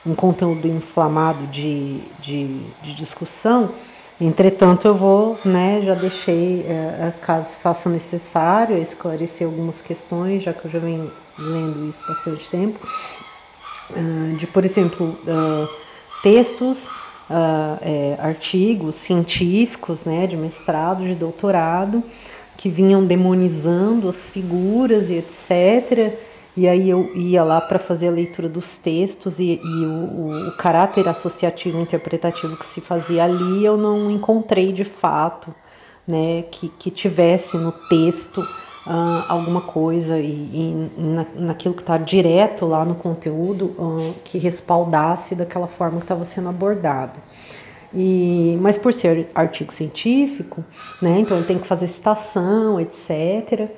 B: um conteúdo inflamado de discussão. Entretanto, eu vou, né, já deixei, caso faça necessário, esclarecer algumas questões, já que eu já venho lendo isso há bastante tempo, de, por exemplo, textos, artigos científicos, né, de mestrado, de doutorado, que vinham demonizando as figuras e etc. E aí eu ia lá para fazer a leitura dos textos e o caráter associativo interpretativo que se fazia ali eu não encontrei de fato, né, que tivesse no texto alguma coisa naquilo que está direto lá no conteúdo que respaldasse daquela forma que estava sendo abordado. Mas por ser artigo científico, né, então ele tem que fazer citação, etc.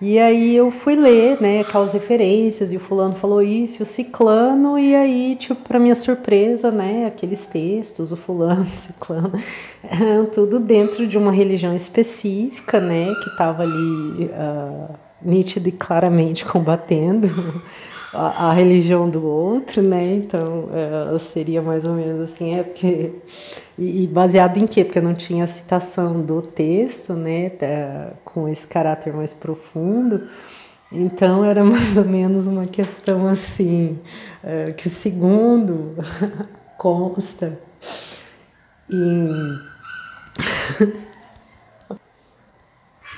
B: E aí eu fui ler, né, aquelas referências, e o fulano falou isso, e o ciclano, e aí, tipo, para minha surpresa, né, aqueles textos, o fulano, o ciclano, tudo dentro de uma religião específica, né, que estava ali nítida e claramente combatendo a religião do outro, né, então seria mais ou menos assim, porque... E baseado em quê? Porque não tinha citação do texto, né, com esse caráter mais profundo. Então era mais ou menos uma questão assim, que segundo consta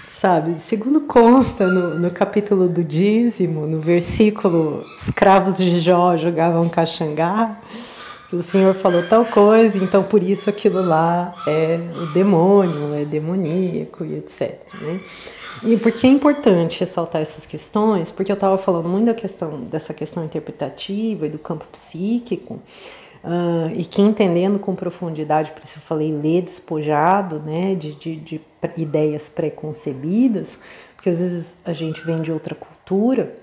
B: sabe, segundo consta no capítulo do dízimo, no versículo, escravos de Jó jogavam caxangá, o Senhor falou tal coisa, então por isso aquilo lá é o demônio, é demoníaco e etc. Né? E por que é importante ressaltar essas questões? Porque eu estava falando muito dessa questão interpretativa e do campo psíquico, e que entendendo com profundidade, por isso eu falei ler despojado, né, de ideias pré-concebidas, porque às vezes a gente vem de outra cultura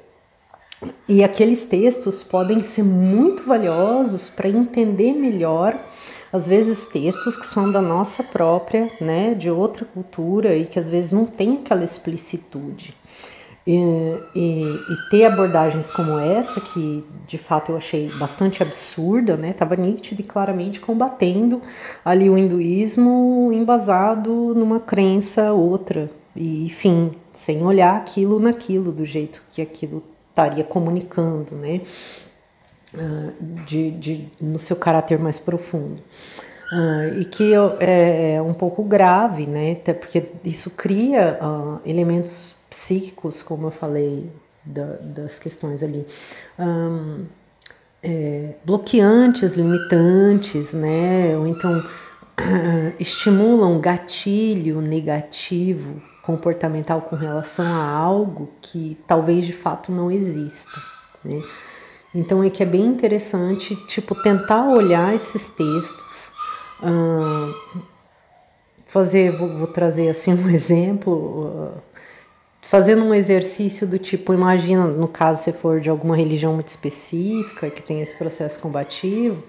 B: E aqueles textos podem ser muito valiosos para entender melhor, às vezes, textos que são da nossa própria, né, de outra cultura e que às vezes não tem aquela explicitude. E ter abordagens como essa, que de fato eu achei bastante absurda, né? Estava nítido e claramente combatendo ali o hinduísmo embasado numa crença outra, e enfim, sem olhar aquilo naquilo, do jeito que aquilo estaria comunicando, né? No seu caráter mais profundo. E que é um pouco grave, né? Até porque isso cria elementos psíquicos, como eu falei, das questões ali, bloqueantes, limitantes, né? Ou então estimulam gatilho negativo comportamental com relação a algo que talvez de fato não exista, né? Então é que é bem interessante, tipo, tentar olhar esses textos, vou trazer assim um exemplo, fazendo um exercício do tipo, imagina, no caso, se for de alguma religião muito específica, que tem esse processo combativo,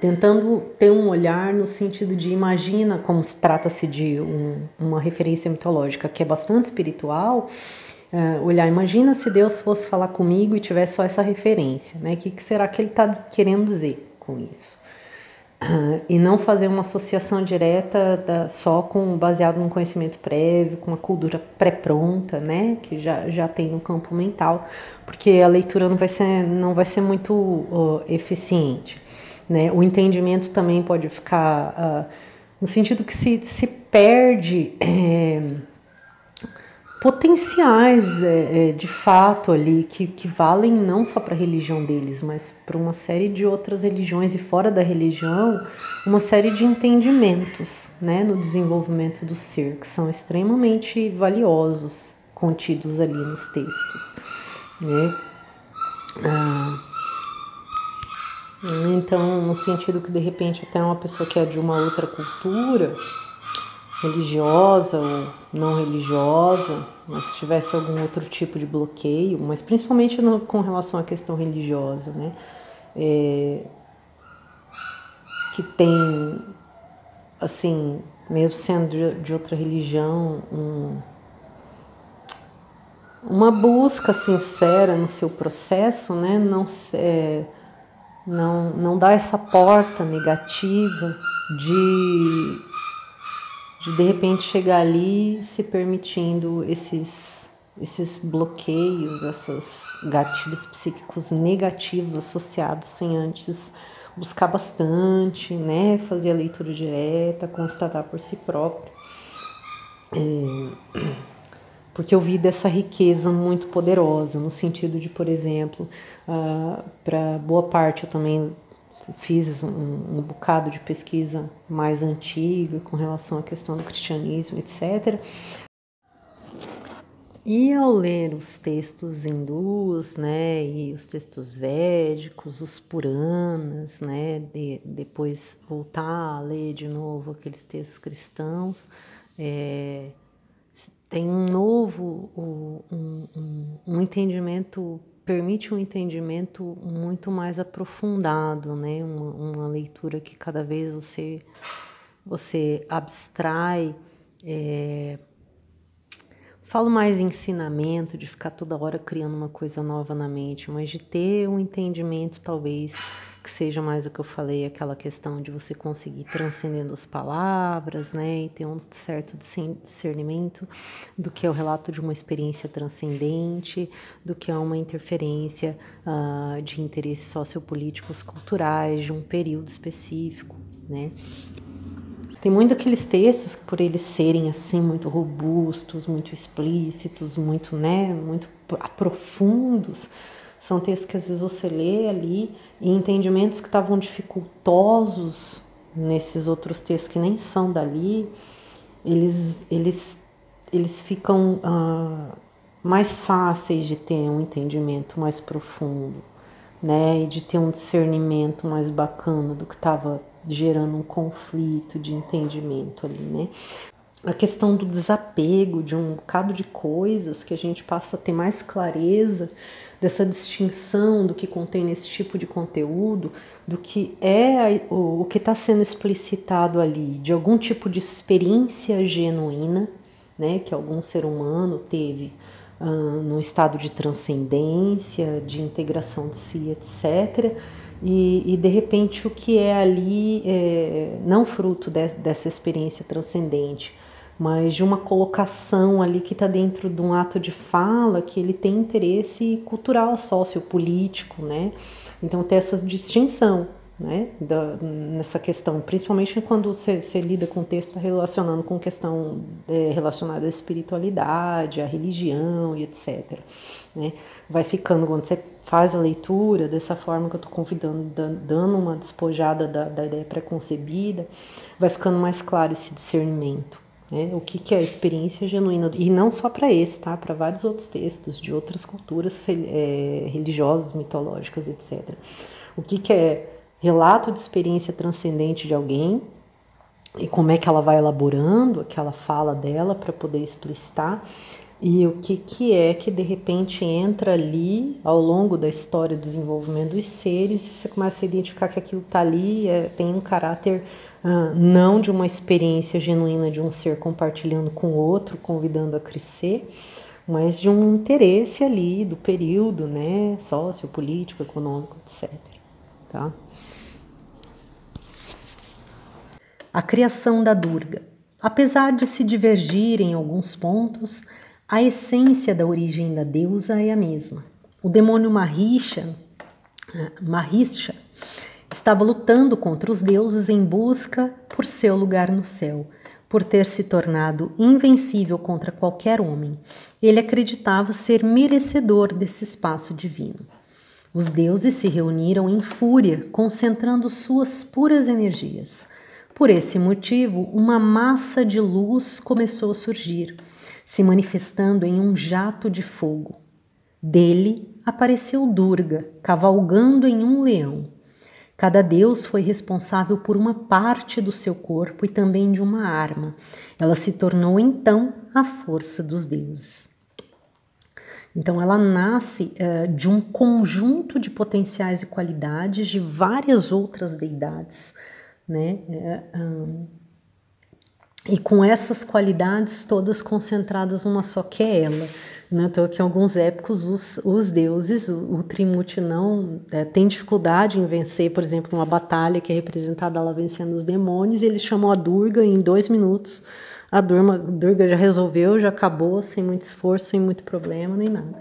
B: tentando ter um olhar no sentido de, imagina, como se trata-se de uma referência mitológica que é bastante espiritual, olhar, imagina se Deus fosse falar comigo e tivesse só essa referência, né? O que será que ele está querendo dizer com isso? E não fazer uma associação direta só baseado num conhecimento prévio, com uma cultura pré-pronta, né, que já tem no campo mental, porque a leitura não vai ser muito eficiente, né? O entendimento também pode ficar no sentido que se perde potenciais de fato ali que valem não só para a religião deles, mas para uma série de outras religiões e fora da religião, uma série de entendimentos, né, no desenvolvimento do ser, que são extremamente valiosos, contidos ali nos textos, né? Então, no sentido que de repente até uma pessoa que é de uma outra cultura, religiosa ou não religiosa, mas se tivesse algum outro tipo de bloqueio, mas principalmente com relação à questão religiosa, né? Que tem, assim, mesmo sendo de outra religião, uma busca sincera no seu processo, né? Não dá essa porta negativa de repente chegar ali se permitindo esses bloqueios, esses gatilhos psíquicos negativos associados sem antes buscar bastante, né? Fazer a leitura direta, constatar por si próprio. Porque eu vi dessa riqueza muito poderosa, no sentido de, por exemplo, para boa parte eu também fiz um bocado de pesquisa mais antiga com relação à questão do cristianismo, etc. E ao ler os textos hindus, né, e os textos védicos, os Puranas, né, depois voltar a ler de novo aqueles textos cristãos, tem um novo, um entendimento, permite um entendimento muito mais aprofundado, né? Uma leitura que cada vez você abstrai, falo mais em ensinamento, de ficar toda hora criando uma coisa nova na mente, mas de ter um entendimento talvez que seja mais o que eu falei, aquela questão de você conseguir transcendendo as palavras, né, e ter um certo discernimento do que é o relato de uma experiência transcendente, do que é uma interferência de interesses sociopolíticos, culturais, de um período específico, né. Tem muito daqueles textos que, por eles serem assim muito robustos, muito explícitos, muito, né, muito profundos, são textos que às vezes você lê ali e entendimentos que estavam dificultosos nesses outros textos que nem são dali, eles ficam mais fáceis de ter um entendimento mais profundo, né, e de ter um discernimento mais bacana do que estava gerando um conflito de entendimento ali, né. a questão do desapego de um bocado de coisas, que a gente passa a ter mais clareza dessa distinção do que contém nesse tipo de conteúdo, do que é o que está sendo explicitado ali, de algum tipo de experiência genuína, né, que algum ser humano teve num estado de transcendência, de integração de si, etc., e de repente o que é ali não fruto dessa experiência transcendente, mas de uma colocação ali que está dentro de um ato de fala que ele tem interesse cultural, sociopolítico, né? Então tem essa distinção, né? Nessa questão, principalmente quando você lida com o texto relacionando com questão relacionada à espiritualidade, à religião e etc., né? Vai ficando, quando você faz a leitura dessa forma que eu estou convidando, dando uma despojada da ideia preconcebida, vai ficando mais claro esse discernimento. O que é a experiência genuína, e não só para esse, tá? Para vários outros textos de outras culturas religiosas, mitológicas, etc. O que é relato de experiência transcendente de alguém e como é que ela vai elaborando aquela fala dela para poder explicitar, e o que é que de repente entra ali ao longo da história do desenvolvimento dos seres, e você começa a identificar que aquilo está ali, tem um caráter não de uma experiência genuína de um ser compartilhando com o outro, convidando a crescer, mas de um interesse ali do período, né, sociopolítico, econômico, etc. Tá? A criação da Durga. Apesar de se divergirem em alguns pontos, a essência da origem da deusa é a mesma. O demônio Mahisha estava lutando contra os deuses em busca por seu lugar no céu, por ter se tornado invencível contra qualquer homem. Ele acreditava ser merecedor desse espaço divino. Os deuses se reuniram em fúria, concentrando suas puras energias. Por esse motivo, uma massa de luz começou a surgir, se manifestando em um jato de fogo. Dele apareceu Durga, cavalgando em um leão. Cada deus foi responsável por uma parte do seu corpo e também de uma arma. Ela se tornou então a força dos deuses. Então ela nasce de um conjunto de potenciais e qualidades de várias outras deidades, né? E com essas qualidades todas concentradas numa só, que é ela. Então aqui em alguns épicos os deuses, o Trimurti não tem dificuldade em vencer, por exemplo, uma batalha que é representada ela vencendo os demônios, e eles chamam a Durga em 2 minutos. A Durga já resolveu, já acabou, sem muito esforço, sem muito problema, nem nada.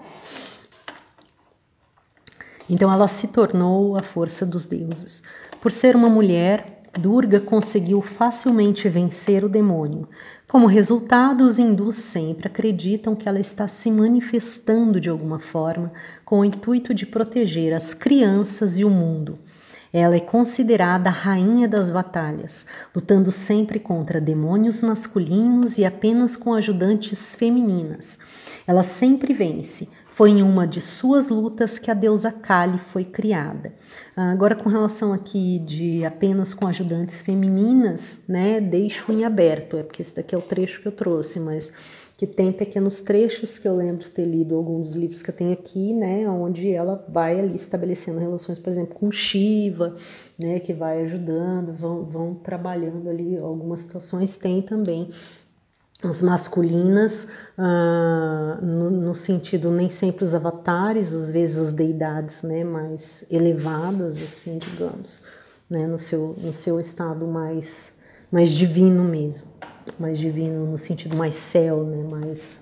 B: Então ela se tornou a força dos deuses. Por ser uma mulher, Durga conseguiu facilmente vencer o demônio. Como resultado, os hindus sempre acreditam que ela está se manifestando de alguma forma com o intuito de proteger as crianças e o mundo. Ela é considerada a rainha das batalhas, lutando sempre contra demônios masculinos e apenas com ajudantes femininas. Ela sempre vence. Foi em uma de suas lutas que a deusa Kali foi criada. Agora, com relação aqui de apenas com ajudantes femininas, né, deixo em aberto, porque esse daqui é o trecho que eu trouxe, mas que tem pequenos trechos que eu lembro de ter lido alguns dos livros que eu tenho aqui, né, onde ela vai ali estabelecendo relações, por exemplo, com Shiva, né, que vai ajudando, vão trabalhando ali algumas situações. Tem também as masculinas, no sentido nem sempre os avatares, às vezes as deidades, né, mais elevadas, assim, digamos, né, no seu estado mais divino mesmo, mais divino no sentido mais céu, né, mais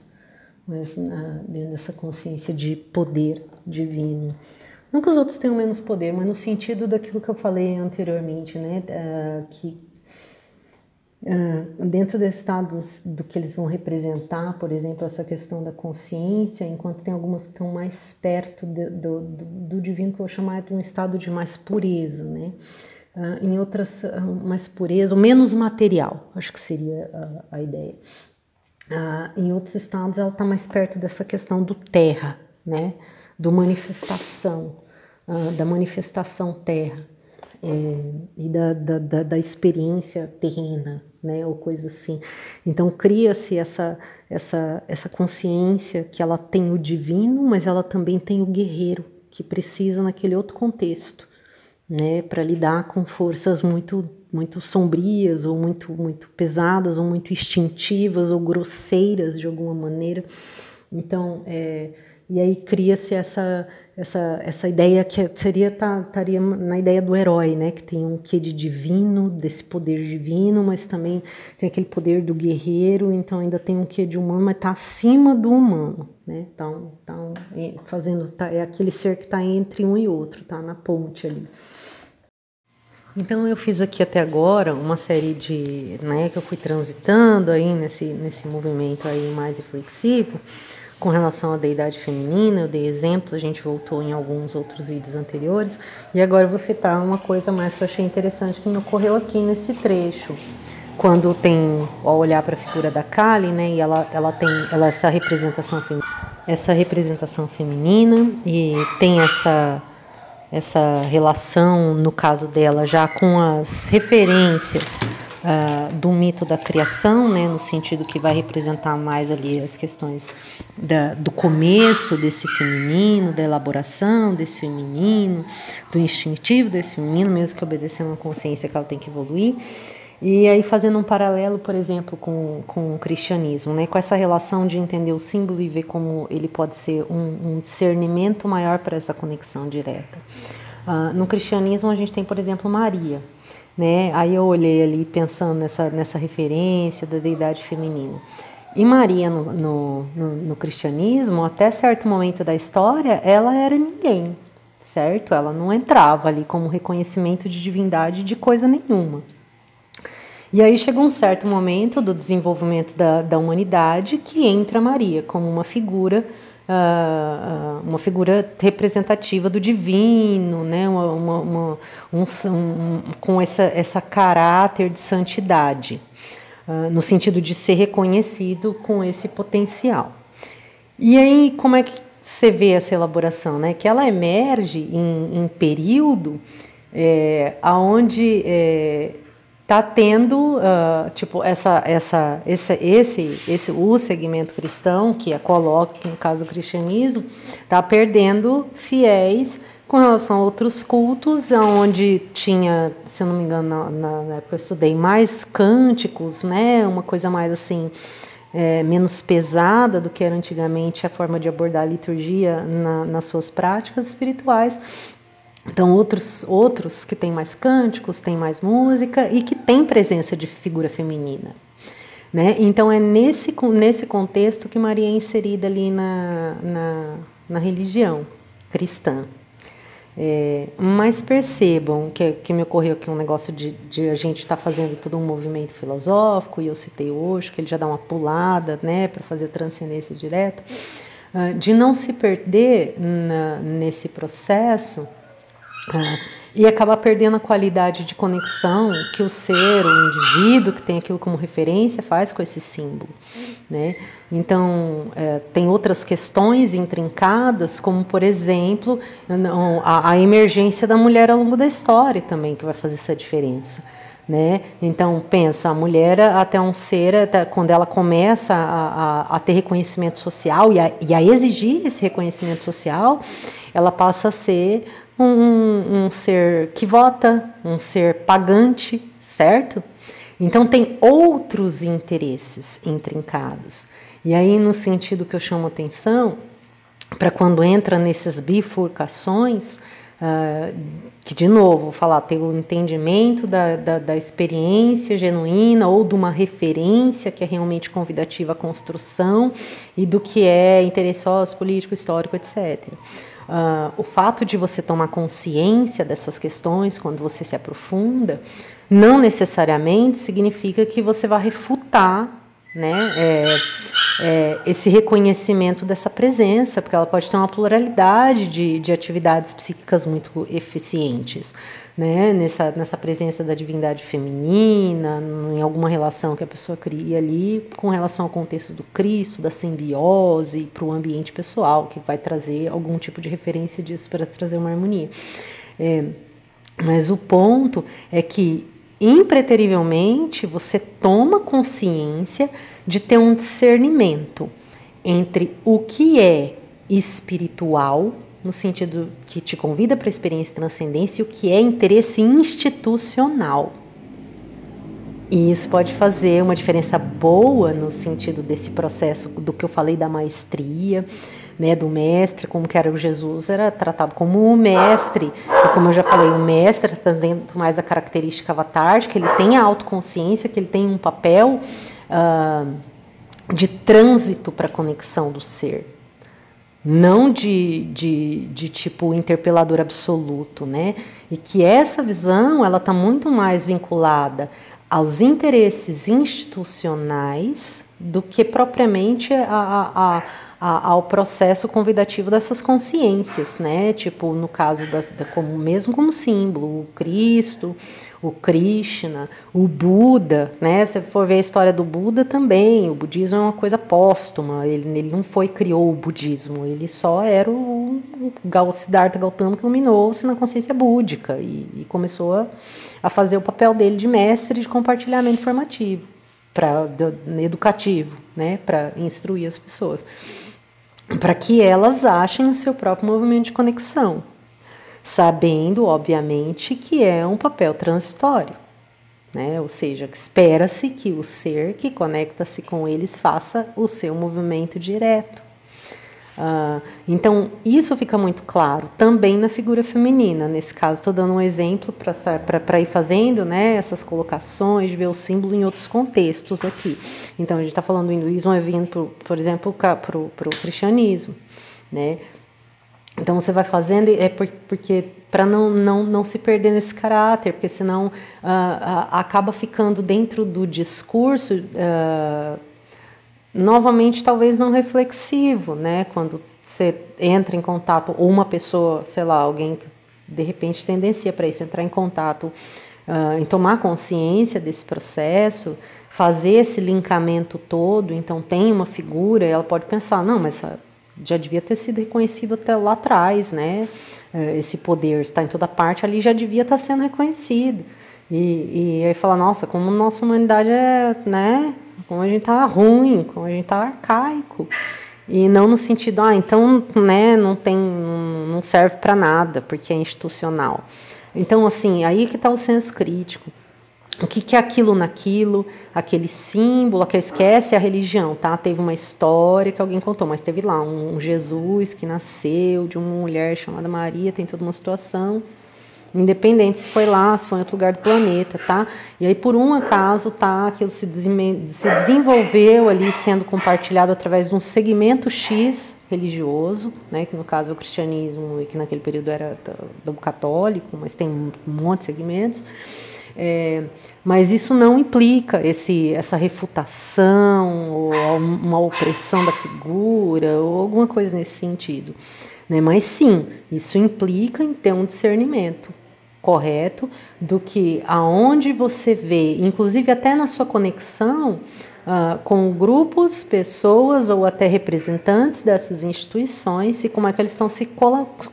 B: dentro dessa consciência de poder divino. Não que os outros tenham menos poder, mas no sentido daquilo que eu falei anteriormente, né, que dentro desses estados do que eles vão representar, por exemplo, essa questão da consciência, enquanto tem algumas que estão mais perto do divino, que eu vou chamar de um estado de mais pureza, né? Em outras, mais pureza, ou menos material, acho que seria a ideia. Em outros estados, ela está mais perto dessa questão do terra, né? Da manifestação terra. e da experiência terrena, né, ou coisa assim. Então cria-se essa consciência que ela tem o divino, mas ela também tem o guerreiro, que precisa naquele outro contexto, né, para lidar com forças muito sombrias, ou muito pesadas, ou muito instintivas, ou grosseiras de alguma maneira. Então, e aí cria-se essa ideia que estaria na ideia do herói, né, que tem um quê de divino, desse poder divino, mas também tem aquele poder do guerreiro, então ainda tem um quê de humano, mas está acima do humano, né? Então é aquele ser que está entre um e outro, tá na ponte ali. Então eu fiz aqui até agora uma série de, né, que eu fui transitando aí nesse movimento aí mais reflexivo com relação à deidade feminina. Eu dei exemplos, a gente voltou em alguns outros vídeos anteriores, e agora eu vou citar uma coisa mais que eu achei interessante que me ocorreu aqui nesse trecho, quando tem, ao olhar para a figura da Kali, né, e ela tem essa representação feminina, e tem essa relação, no caso dela, já com as referências do mito da criação, né, no sentido que vai representar mais ali as questões do começo desse feminino, da elaboração desse feminino, do instintivo desse feminino, mesmo que obedecendo uma consciência que ela tem que evoluir. E aí fazendo um paralelo, por exemplo, com o cristianismo, né, com essa relação de entender o símbolo e ver como ele pode ser um discernimento maior para essa conexão direta. No cristianismo a gente tem, por exemplo, Maria, né? Aí eu olhei ali pensando nessa referência da deidade feminina. E Maria no cristianismo, até certo momento da história, ela era ninguém, certo? Ela não entrava ali como reconhecimento de divindade de coisa nenhuma. E aí chegou um certo momento do desenvolvimento da humanidade que entra Maria como uma figura representativa do divino, né? Com essa caráter de santidade, no sentido de ser reconhecido com esse potencial. E aí como é que você vê essa elaboração, né? Que ela emerge em período onde está tendo o segmento cristão, que coloca, no caso do cristianismo, está perdendo fiéis com relação a outros cultos, onde tinha, se eu não me engano, na época eu estudei, mais cânticos, né, uma coisa mais assim, menos pesada do que era antigamente a forma de abordar a liturgia nas suas práticas espirituais. Então, outros que têm mais cânticos, têm mais música e que têm presença de figura feminina, né? Então, é nesse contexto que Maria é inserida ali na religião cristã. Mas percebam que me ocorreu aqui um negócio de a gente estar fazendo todo um movimento filosófico, e eu citei hoje, que ele já dá uma pulada, né, para fazer transcendência direta, de não se perder nesse processo, e acabar perdendo a qualidade de conexão que o ser, o indivíduo que tem aquilo como referência faz com esse símbolo, né? Então, tem outras questões intrincadas, como, por exemplo, a emergência da mulher ao longo da história também, que vai fazer essa diferença, né? Então, pensa, a mulher até um ser, quando ela começa a ter reconhecimento social e a exigir esse reconhecimento social, ela passa a ser um ser que vota, um ser pagante, certo? Então tem outros interesses intrincados. E aí, no sentido que eu chamo atenção, para quando entra nessas bifurcações, que, de novo, vou falar, tem o entendimento da experiência genuína ou de uma referência que é realmente convidativa à construção e do que é interesse político, histórico, etc. O fato de você tomar consciência dessas questões quando você se aprofunda, não necessariamente significa que você vai refutar, né, esse reconhecimento dessa presença, porque ela pode ter uma pluralidade de atividades psíquicas muito eficientes, né, nessa presença da divindade feminina, em alguma relação que a pessoa cria ali com relação ao contexto do Cristo, da simbiose, para o ambiente pessoal, que vai trazer algum tipo de referência disso para trazer uma harmonia. Mas o ponto é que, impreterivelmente, você toma consciência de ter um discernimento entre o que é espiritual, no sentido que te convida para a experiência de transcendência, e o que é interesse institucional. E isso pode fazer uma diferença boa no sentido desse processo do que eu falei da maestria, né, do mestre, como que era o Jesus, era tratado como o mestre, e como eu já falei, o mestre está dentro mais da característica avatar, que ele tem a autoconsciência, que ele tem um papel de trânsito para a conexão do ser, não de tipo interpelador absoluto, né? E que essa visão, ela está muito mais vinculada aos interesses institucionais do que propriamente ao processo convidativo dessas consciências, né? Tipo, no caso, mesmo como símbolo, o Cristo, o Krishna, o Buda, né? Se for ver a história do Buda também, o budismo é uma coisa póstuma, ele não criou o budismo, ele só era o Siddhartha Gautama que iluminou-se na consciência búdica e começou a fazer o papel dele de mestre de compartilhamento informativo, educativo, né? Para instruir as pessoas, para que elas achem o seu próprio movimento de conexão, sabendo, obviamente, que é um papel transitório, né? Ou seja, espera-se que o ser que conecta-se com eles faça o seu movimento direto. Então, isso fica muito claro também na figura feminina. Nesse caso, estou dando um exemplo para ir fazendo, né, essas colocações, de ver o símbolo em outros contextos aqui. Então, a gente está falando do hinduísmo, vindo, por exemplo, para o cristianismo, né? Então, você vai fazendo, porque para não se perder nesse caráter, porque senão acaba ficando dentro do discurso, novamente, talvez não reflexivo, né? Quando você entra em contato, ou uma pessoa, sei lá, alguém que de repente tendencia para isso, entrar em contato, em tomar consciência desse processo, fazer esse linkamento todo, então tem uma figura, ela pode pensar, não, mas já devia ter sido reconhecido até lá atrás, né? Esse poder está em toda parte, ali já devia estar sendo reconhecido. E aí fala, nossa, como nossa humanidade é, né? Como a gente tá ruim, como a gente tá arcaico. E não no sentido, então, né, não serve para nada, porque é institucional. Então, assim, aí que está o senso crítico. O que é aquilo naquilo, aquele símbolo, que esquece a religião, tá? Teve uma história que alguém contou, mas teve lá um Jesus que nasceu de uma mulher chamada Maria, tem toda uma situação, independente se foi lá, se foi em outro lugar do planeta, tá? E aí, por um acaso, tá, aquilo se desenvolveu ali, sendo compartilhado através de um segmento X religioso, né? Que no caso é o cristianismo, e que naquele período era do católico, mas tem um monte de segmentos. Mas isso não implica essa refutação ou uma opressão da figura ou alguma coisa nesse sentido, né? Mas sim, isso implica em ter um discernimento correto do que aonde você vê, inclusive até na sua conexão com grupos, pessoas ou até representantes dessas instituições, e como é que eles estão se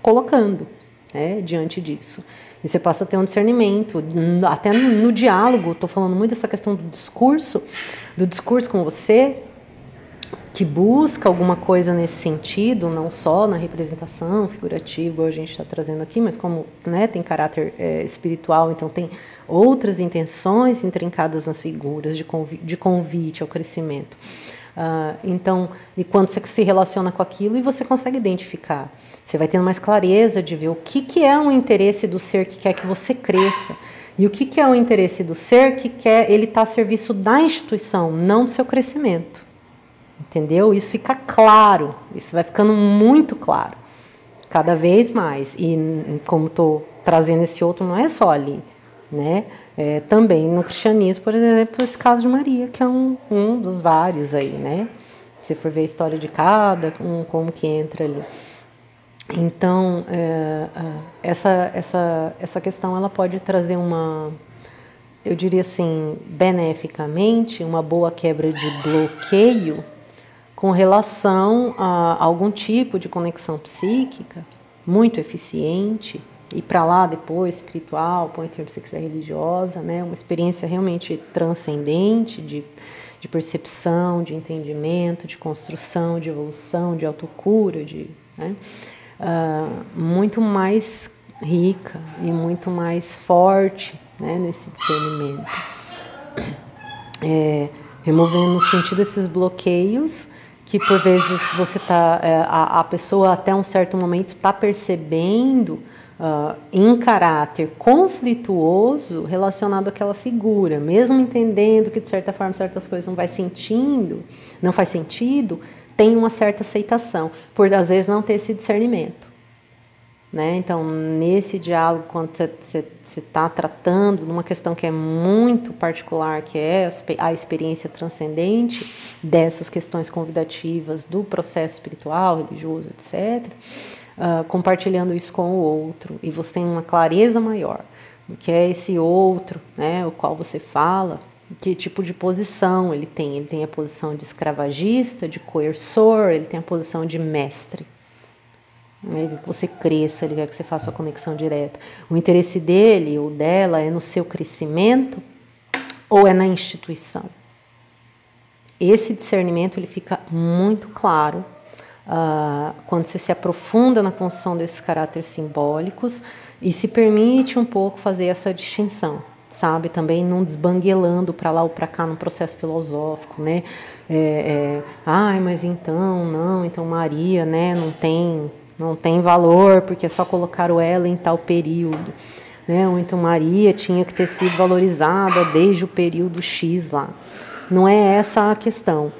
B: colocando, né, diante disso. E você passa a ter um discernimento, até no diálogo, estou falando muito dessa questão do discurso com você, que busca alguma coisa nesse sentido, não só na representação figurativa, igual a gente está trazendo aqui, mas como, né, tem caráter espiritual, então tem outras intenções intrincadas nas figuras de convite ao crescimento. Então, e quando você se relaciona com aquilo e você consegue identificar, você vai tendo mais clareza de ver o que é um interesse do ser que quer que você cresça, e o que é o interesse do ser que quer ele estar a serviço da instituição, não do seu crescimento. Entendeu? Isso fica claro, isso vai ficando muito claro, cada vez mais. E como estou trazendo esse outro, não é só ali, né? Também no cristianismo, por exemplo, esse caso de Maria, que é um dos vários aí, né? Se for ver a história de cada, como que entra ali. Então, essa questão ela pode trazer eu diria assim, beneficamente, uma boa quebra de bloqueio com relação a algum tipo de conexão psíquica muito eficiente, ir para lá depois, espiritual, põe em termos se quiser religiosa, né? Uma experiência realmente transcendente de percepção, de entendimento, de construção, de evolução, de autocura, né? Muito mais rica e muito mais forte, né, nesse discernimento. Removendo no sentido esses bloqueios que por vezes você tá, a pessoa até um certo momento está percebendo em caráter conflituoso relacionado àquela figura, mesmo entendendo que de certa forma certas coisas não faz sentido, tem uma certa aceitação, por às vezes não ter esse discernimento, né? Então, nesse diálogo, quando você está tratando de uma questão que é muito particular, que é a experiência transcendente dessas questões convidativas do processo espiritual, religioso, etc., compartilhando isso com o outro, e você tem uma clareza maior do que é esse outro, né, o qual você fala, que tipo de posição ele tem. Ele tem a posição de escravagista, de coerçor, ele tem a posição de mestre. Ele quer que você cresça, ele quer que você faça a conexão direta. O interesse dele ou dela é no seu crescimento ou é na instituição? Esse discernimento ele fica muito claro quando você se aprofunda na construção desses caráteres simbólicos e se permite um pouco fazer essa distinção, sabe? Também não desbanguelando para lá ou para cá no processo filosófico, né? Mas então Maria, né, não tem valor porque só colocaram ela em tal período, né? Ou então Maria tinha que ter sido valorizada desde o período X lá. Não é essa a questão.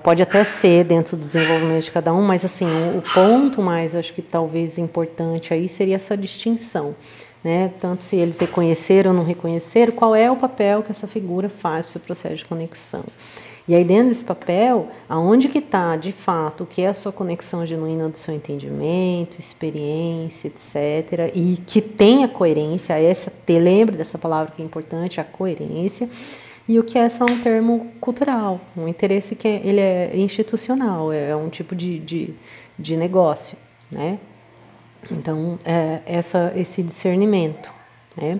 B: Pode até ser dentro do desenvolvimento de cada um, mas assim, o ponto mais, acho que talvez importante aí seria essa distinção, né? Tanto se eles reconheceram ou não reconheceram, qual é o papel que essa figura faz para o seu processo de conexão. E aí dentro desse papel, aonde que está, de fato, o que é a sua conexão genuína do seu entendimento, experiência, etc. E que tenha coerência, lembre dessa palavra que é importante, a coerência. E o que é só um termo cultural, um interesse que ele é institucional, é um tipo de negócio, né? Então, esse discernimento, né?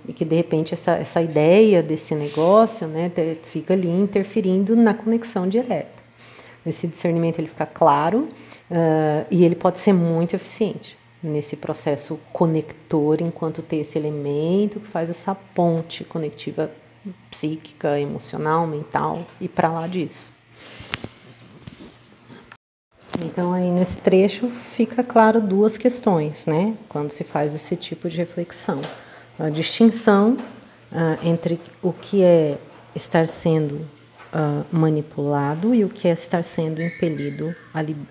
B: E que de repente essa ideia desse negócio, né, fica ali interferindo na conexão direta. Esse discernimento ele fica claro e ele pode ser muito eficiente nesse processo conector, enquanto tem esse elemento que faz essa ponte conectiva psíquica, emocional, mental e para lá disso. Então aí nesse trecho fica claro duas questões, né, quando se faz esse tipo de reflexão. A distinção entre o que é estar sendo manipulado e o que é estar sendo impelido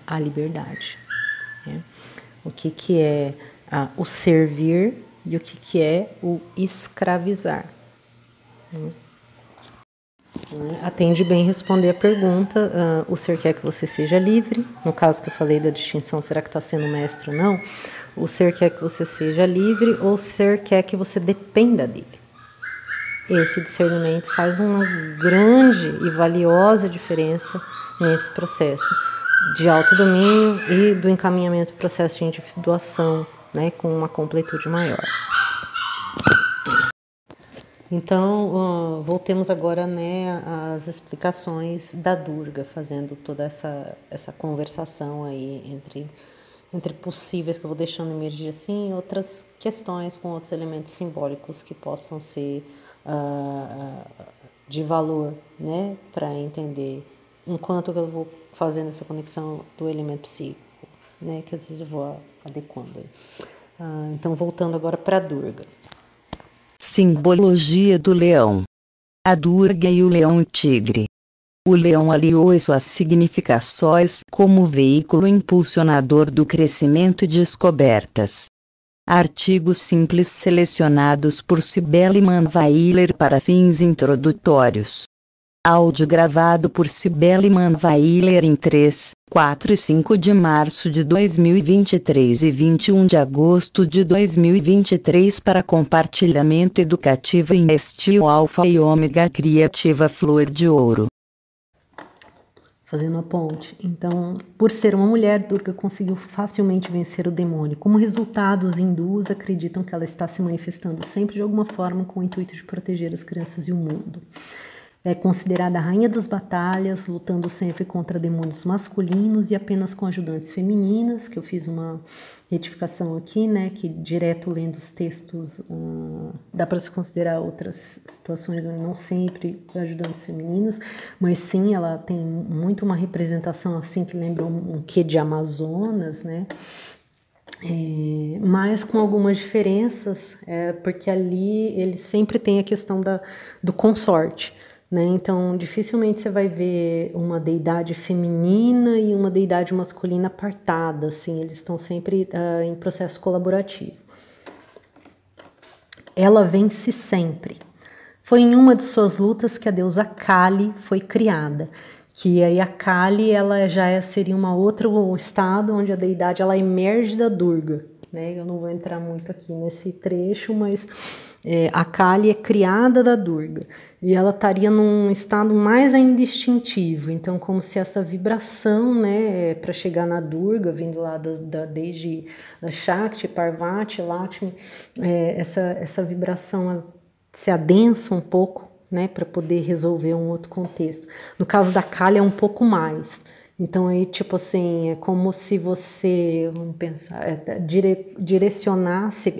B: à liberdade, né? O que é o servir e o que é o escravizar, né? Atende bem responder a pergunta, o ser quer que você seja livre, no caso que eu falei da distinção, será que está sendo mestre ou não? O ser quer que você seja livre ou o ser quer que você dependa dele. Esse discernimento faz uma grande e valiosa diferença nesse processo de autodomínio e do encaminhamento do processo de individuação, né, com uma completude maior. Então, voltemos agora, né, às explicações da Durga, fazendo toda essa conversação aí entre possíveis, que eu vou deixando emergir assim, outras questões com outros elementos simbólicos que possam ser de valor, né, para entender, enquanto eu vou fazendo essa conexão do elemento psíquico, né, que às vezes eu vou adequando. Então, voltando agora para a Durga.
A: Simbologia do leão. A Durga e o leão e tigre. O leão aliou suas significações como veículo impulsionador do crescimento e descobertas. Artigos simples selecionados por Cibele Manweiler para fins introdutórios. Áudio gravado por Cibele Manweiler em 3, 4 e 5 de março de 2023 e 21 de agosto de 2023 para compartilhamento educativo em estilo Alfa e Ômega Criativa Flor de Ouro.
B: fazendo a ponte. Então, por ser uma mulher, Durga conseguiu facilmente vencer o demônio. Como resultado, os hindus acreditam que ela está se manifestando sempre de alguma forma com o intuito de proteger as crianças e o mundo. É considerada a rainha das batalhas, lutando sempre contra demônios masculinos e apenas com ajudantes femininas, que eu fiz uma retificação aqui, né, que direto lendo os textos dá para se considerar outras situações, não sempre ajudantes femininas, mas sim, ela tem muito uma representação assim que lembra um quê de Amazonas, né, mas com algumas diferenças, porque ali ele sempre tem a questão do consorte, né? Então, dificilmente você vai ver uma deidade feminina e uma deidade masculina apartada, assim, eles estão sempre em processo colaborativo. Ela vence sempre. Foi em uma de suas lutas que a deusa Kali foi criada, que aí a Kali ela já seria um outro estado onde a deidade ela emerge da Durga, né? Eu não vou entrar muito aqui nesse trecho, mas a Kali é criada da Durga e ela estaria num estado mais ainda instintivo, então como se essa vibração, né, para chegar na Durga, vindo lá desde a Shakti, Parvati, Lakshmi, essa vibração se adensa um pouco, né, para poder resolver um outro contexto. No caso da Kali é um pouco mais. Então aí tipo assim, é como se você, vamos pensar, direcionasse,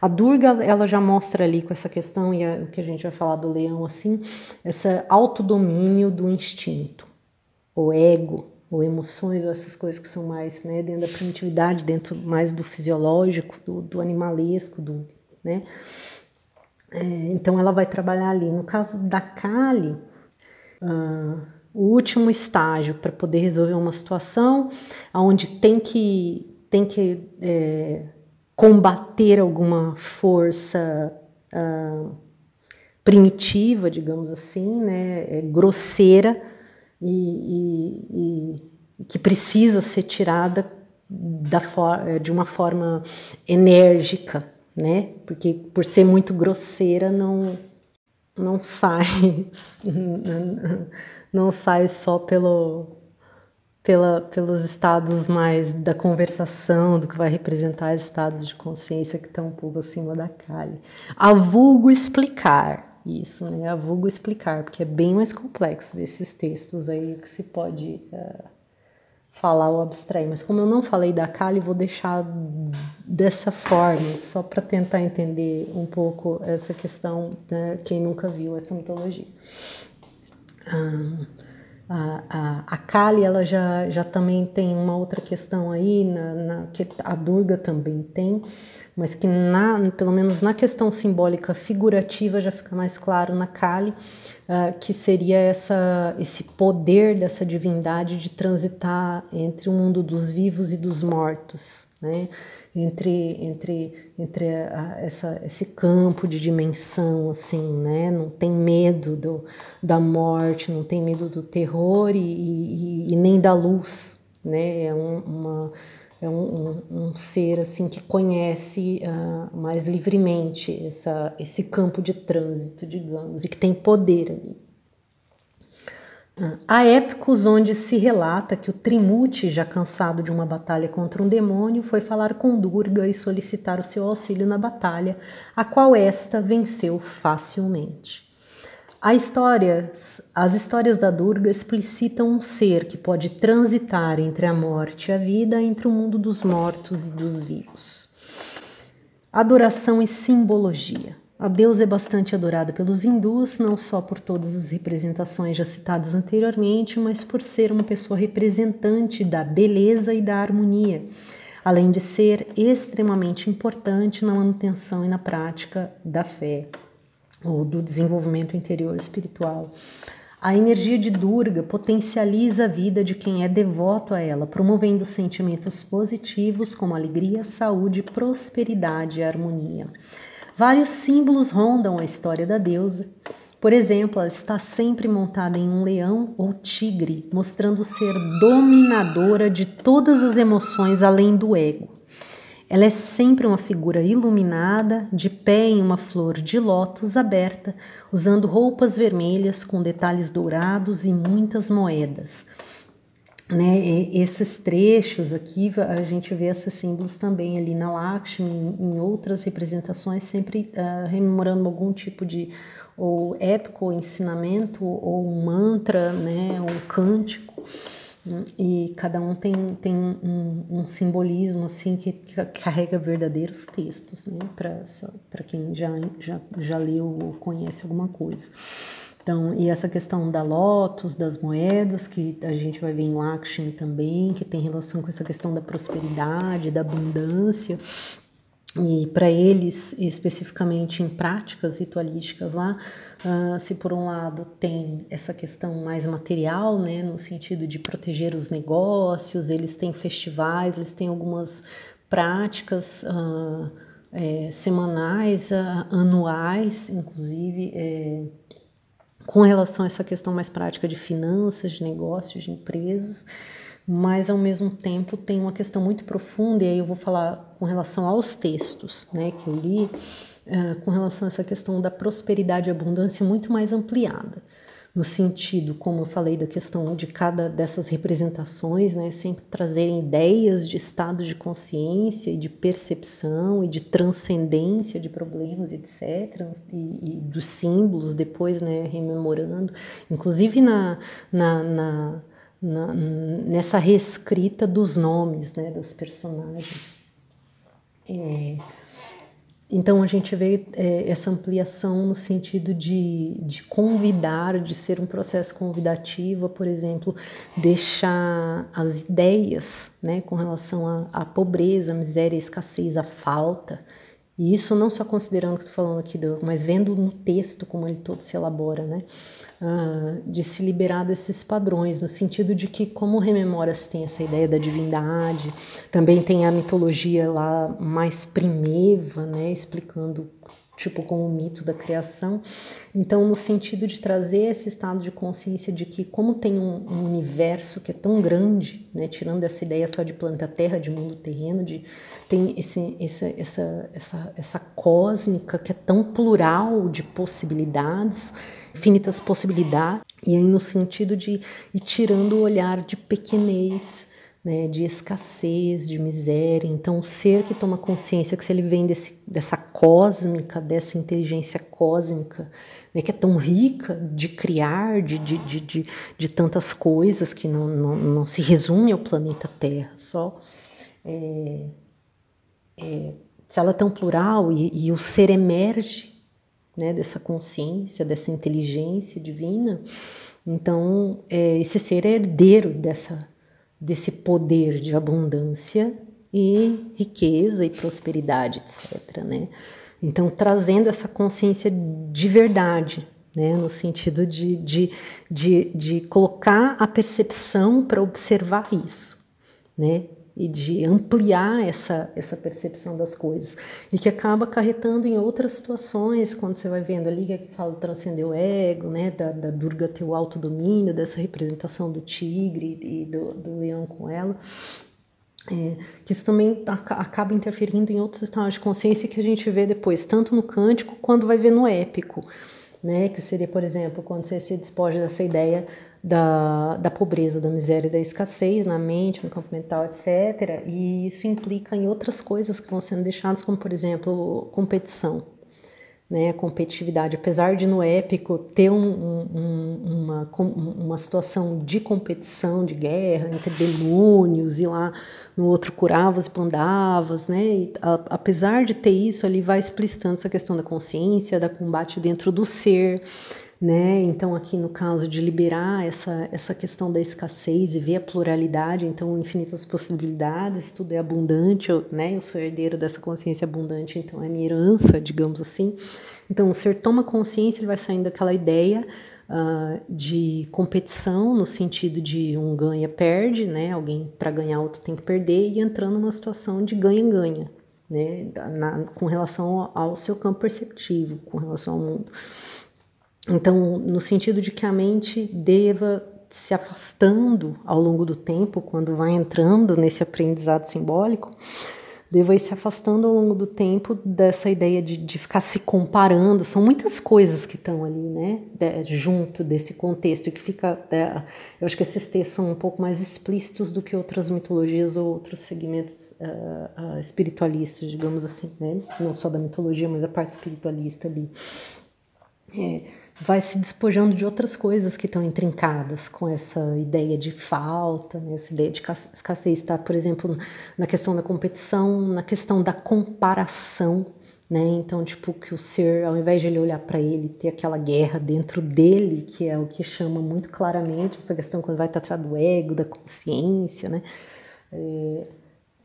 B: a Durga ela já mostra ali com essa questão, e o que a gente vai falar do leão assim, esse autodomínio do instinto, o ego, ou emoções, ou essas coisas que são mais, né, dentro da primitividade, dentro mais do fisiológico, do animalesco, né? Então ela vai trabalhar ali. No caso da Kali, o último estágio para poder resolver uma situação onde tem que combater alguma força primitiva, digamos assim, né, grosseira e que precisa ser tirada de uma forma enérgica, né, porque por ser muito grosseira não sai não sai só pelos estados mais da conversação, do que vai representar estados de consciência que estão um pouco acima da Kali. A vulgo explicar isso, né? A vulgo explicar, porque é bem mais complexo desses textos aí que se pode falar ou abstrair. Mas como eu não falei da Kali, vou deixar dessa forma, só para tentar entender um pouco essa questão, né? Quem nunca viu essa mitologia. A Kali ela já também tem uma outra questão aí, que a Durga também tem, mas que pelo menos na questão simbólica figurativa já fica mais claro na Kali, que seria esse poder dessa divindade de transitar entre o mundo dos vivos e dos mortos, né? Entre esse campo de dimensão, assim, né? Não tem medo da morte, não tem medo do terror e nem da luz, né? É um ser assim que conhece mais livremente esse campo de trânsito, digamos, e que tem poder ali. Há épicos onde se relata que o Trimurti, já cansado de uma batalha contra um demônio, foi falar com Durga e solicitar o seu auxílio na batalha, a qual esta venceu facilmente. As histórias da Durga explicitam um ser que pode transitar entre a morte e a vida, entre o mundo dos mortos e dos vivos. Adoração e simbologia. A deusa é bastante adorada pelos hindus, não só por todas as representações já citadas anteriormente, mas por ser uma pessoa representante da beleza e da harmonia, além de ser extremamente importante na manutenção e na prática da fé, ou do desenvolvimento interior espiritual. A energia de Durga potencializa a vida de quem é devoto a ela, promovendo sentimentos positivos como alegria, saúde, prosperidade e harmonia. Vários símbolos rondam a história da deusa. Por exemplo, ela está sempre montada em um leão ou tigre, mostrando ser dominadora de todas as emoções além do ego. Ela é sempre uma figura iluminada, de pé em uma flor de lótus aberta, usando roupas vermelhas com detalhes dourados e muitas moedas. Né, esses trechos aqui, a gente vê esses símbolos também ali na Lakshmi, em outras representações, sempre rememorando algum tipo de ou épico, ou ensinamento, ou um mantra, né, um cântico, e cada um tem um simbolismo assim que carrega verdadeiros textos, né, para quem já leu ou conhece alguma coisa. Então, e essa questão da lótus, das moedas, que a gente vai ver em Lakshmi também, que tem relação com essa questão da prosperidade, da abundância, e para eles, especificamente em práticas ritualísticas lá, se por um lado tem essa questão mais material, né, no sentido de proteger os negócios, eles têm festivais, eles têm algumas práticas semanais, anuais, inclusive, com relação a essa questão mais prática de finanças, de negócios, de empresas, mas ao mesmo tempo tem uma questão muito profunda, e aí eu vou falar com relação aos textos, né, que eu li, com relação a essa questão da prosperidade e abundância muito mais ampliada, no sentido, como eu falei, da questão de cada dessas representações, né, sempre trazerem ideias de estado de consciência e de percepção e de transcendência de problemas, etc., e dos símbolos depois, né, rememorando, inclusive nessa reescrita dos nomes, né, dos personagens. Então a gente vê essa ampliação no sentido de convidar, de ser um processo convidativo, por exemplo, deixar as ideias, né, com relação à pobreza, à miséria, à escassez, à falta, e isso não só considerando o que estou falando aqui, mas vendo no texto como ele todo se elabora, né, de se liberar desses padrões, no sentido de que, como Rememoras tem essa ideia da divindade, também tem a mitologia lá mais primeva, né, explicando tipo como o mito da criação, então no sentido de trazer esse estado de consciência de que, como tem um universo que é tão grande, né, tirando essa ideia só de planeta Terra, de mundo terreno, tem essa cósmica que é tão plural de possibilidades, infinitas possibilidades, e aí no sentido de ir tirando o olhar de pequenez, né, de escassez, de miséria. Então o ser que toma consciência que, se ele vem dessa cósmica, dessa inteligência cósmica, né, que é tão rica de criar, de tantas coisas, que não se resume ao planeta Terra só, se ela é tão plural e o ser emerge, né, dessa consciência, dessa inteligência divina, então esse ser é herdeiro desse poder de abundância e riqueza e prosperidade, etc., né? Então, trazendo essa consciência de verdade, né, no sentido de colocar a percepção para observar isso, né, e de ampliar essa percepção das coisas, e que acaba acarretando em outras situações, quando você vai vendo ali que fala transcender o ego, né, da Durga ter o autodomínio, dessa representação do tigre e do leão com ela, que isso também acaba interferindo em outros estados de consciência que a gente vê depois, tanto no cântico quanto vai ver no épico, né, que seria, por exemplo, quando você se despoja dessa ideia da pobreza, da miséria e da escassez na mente, no campo mental, etc. E isso implica em outras coisas que vão sendo deixadas, como, por exemplo, competição, né? Competitividade. Apesar de no épico ter uma situação de competição, de guerra entre demônios, e lá no outro curavas e pandavas, né? E, apesar de ter isso, ali vai explicitando essa questão da consciência, da combate dentro do ser, né? Então aqui no caso de liberar essa questão da escassez e ver a pluralidade, então infinitas possibilidades, tudo é abundante, né? Eu sou herdeira dessa consciência abundante, então é minha herança, digamos assim. Então o ser toma consciência, ele vai saindo daquela ideia de competição, no sentido de um ganha-perde, né? Alguém, para ganhar, outro tem que perder, e entrando numa situação de ganha-ganha, né? Com relação ao seu campo perceptivo, com relação ao mundo. Então, no sentido de que a mente deva se afastando ao longo do tempo, quando vai entrando nesse aprendizado simbólico, daí vai se afastando ao longo do tempo dessa ideia de ficar se comparando. São muitas coisas que estão ali, né, junto desse contexto, e que fica, eu acho que esses textos são um pouco mais explícitos do que outras mitologias ou outros segmentos espiritualistas, digamos assim, né, não só da mitologia, mas a parte espiritualista ali. Vai se despojando de outras coisas que estão intrincadas com essa ideia de falta, né? Essa ideia de escassez. Está, por exemplo, na questão da competição, na questão da comparação, né? Então, tipo, que o ser, ao invés de ele olhar para ele, ter aquela guerra dentro dele, que é o que chama muito claramente essa questão quando vai tratar do ego, da consciência, né?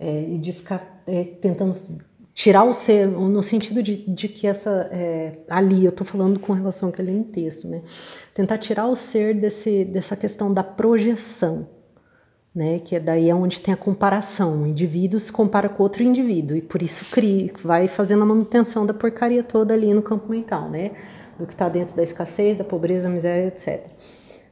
B: E de ficar tentando tirar o ser, no sentido de que ali, eu estou falando com relação àquele em texto, né? Tentar tirar o ser dessa questão da projeção, né? Que daí é onde tem a comparação. Um indivíduo se compara com outro indivíduo, e por isso vai fazendo a manutenção da porcaria toda ali no campo mental, né? Do que está dentro da escassez, da pobreza, da miséria, etc.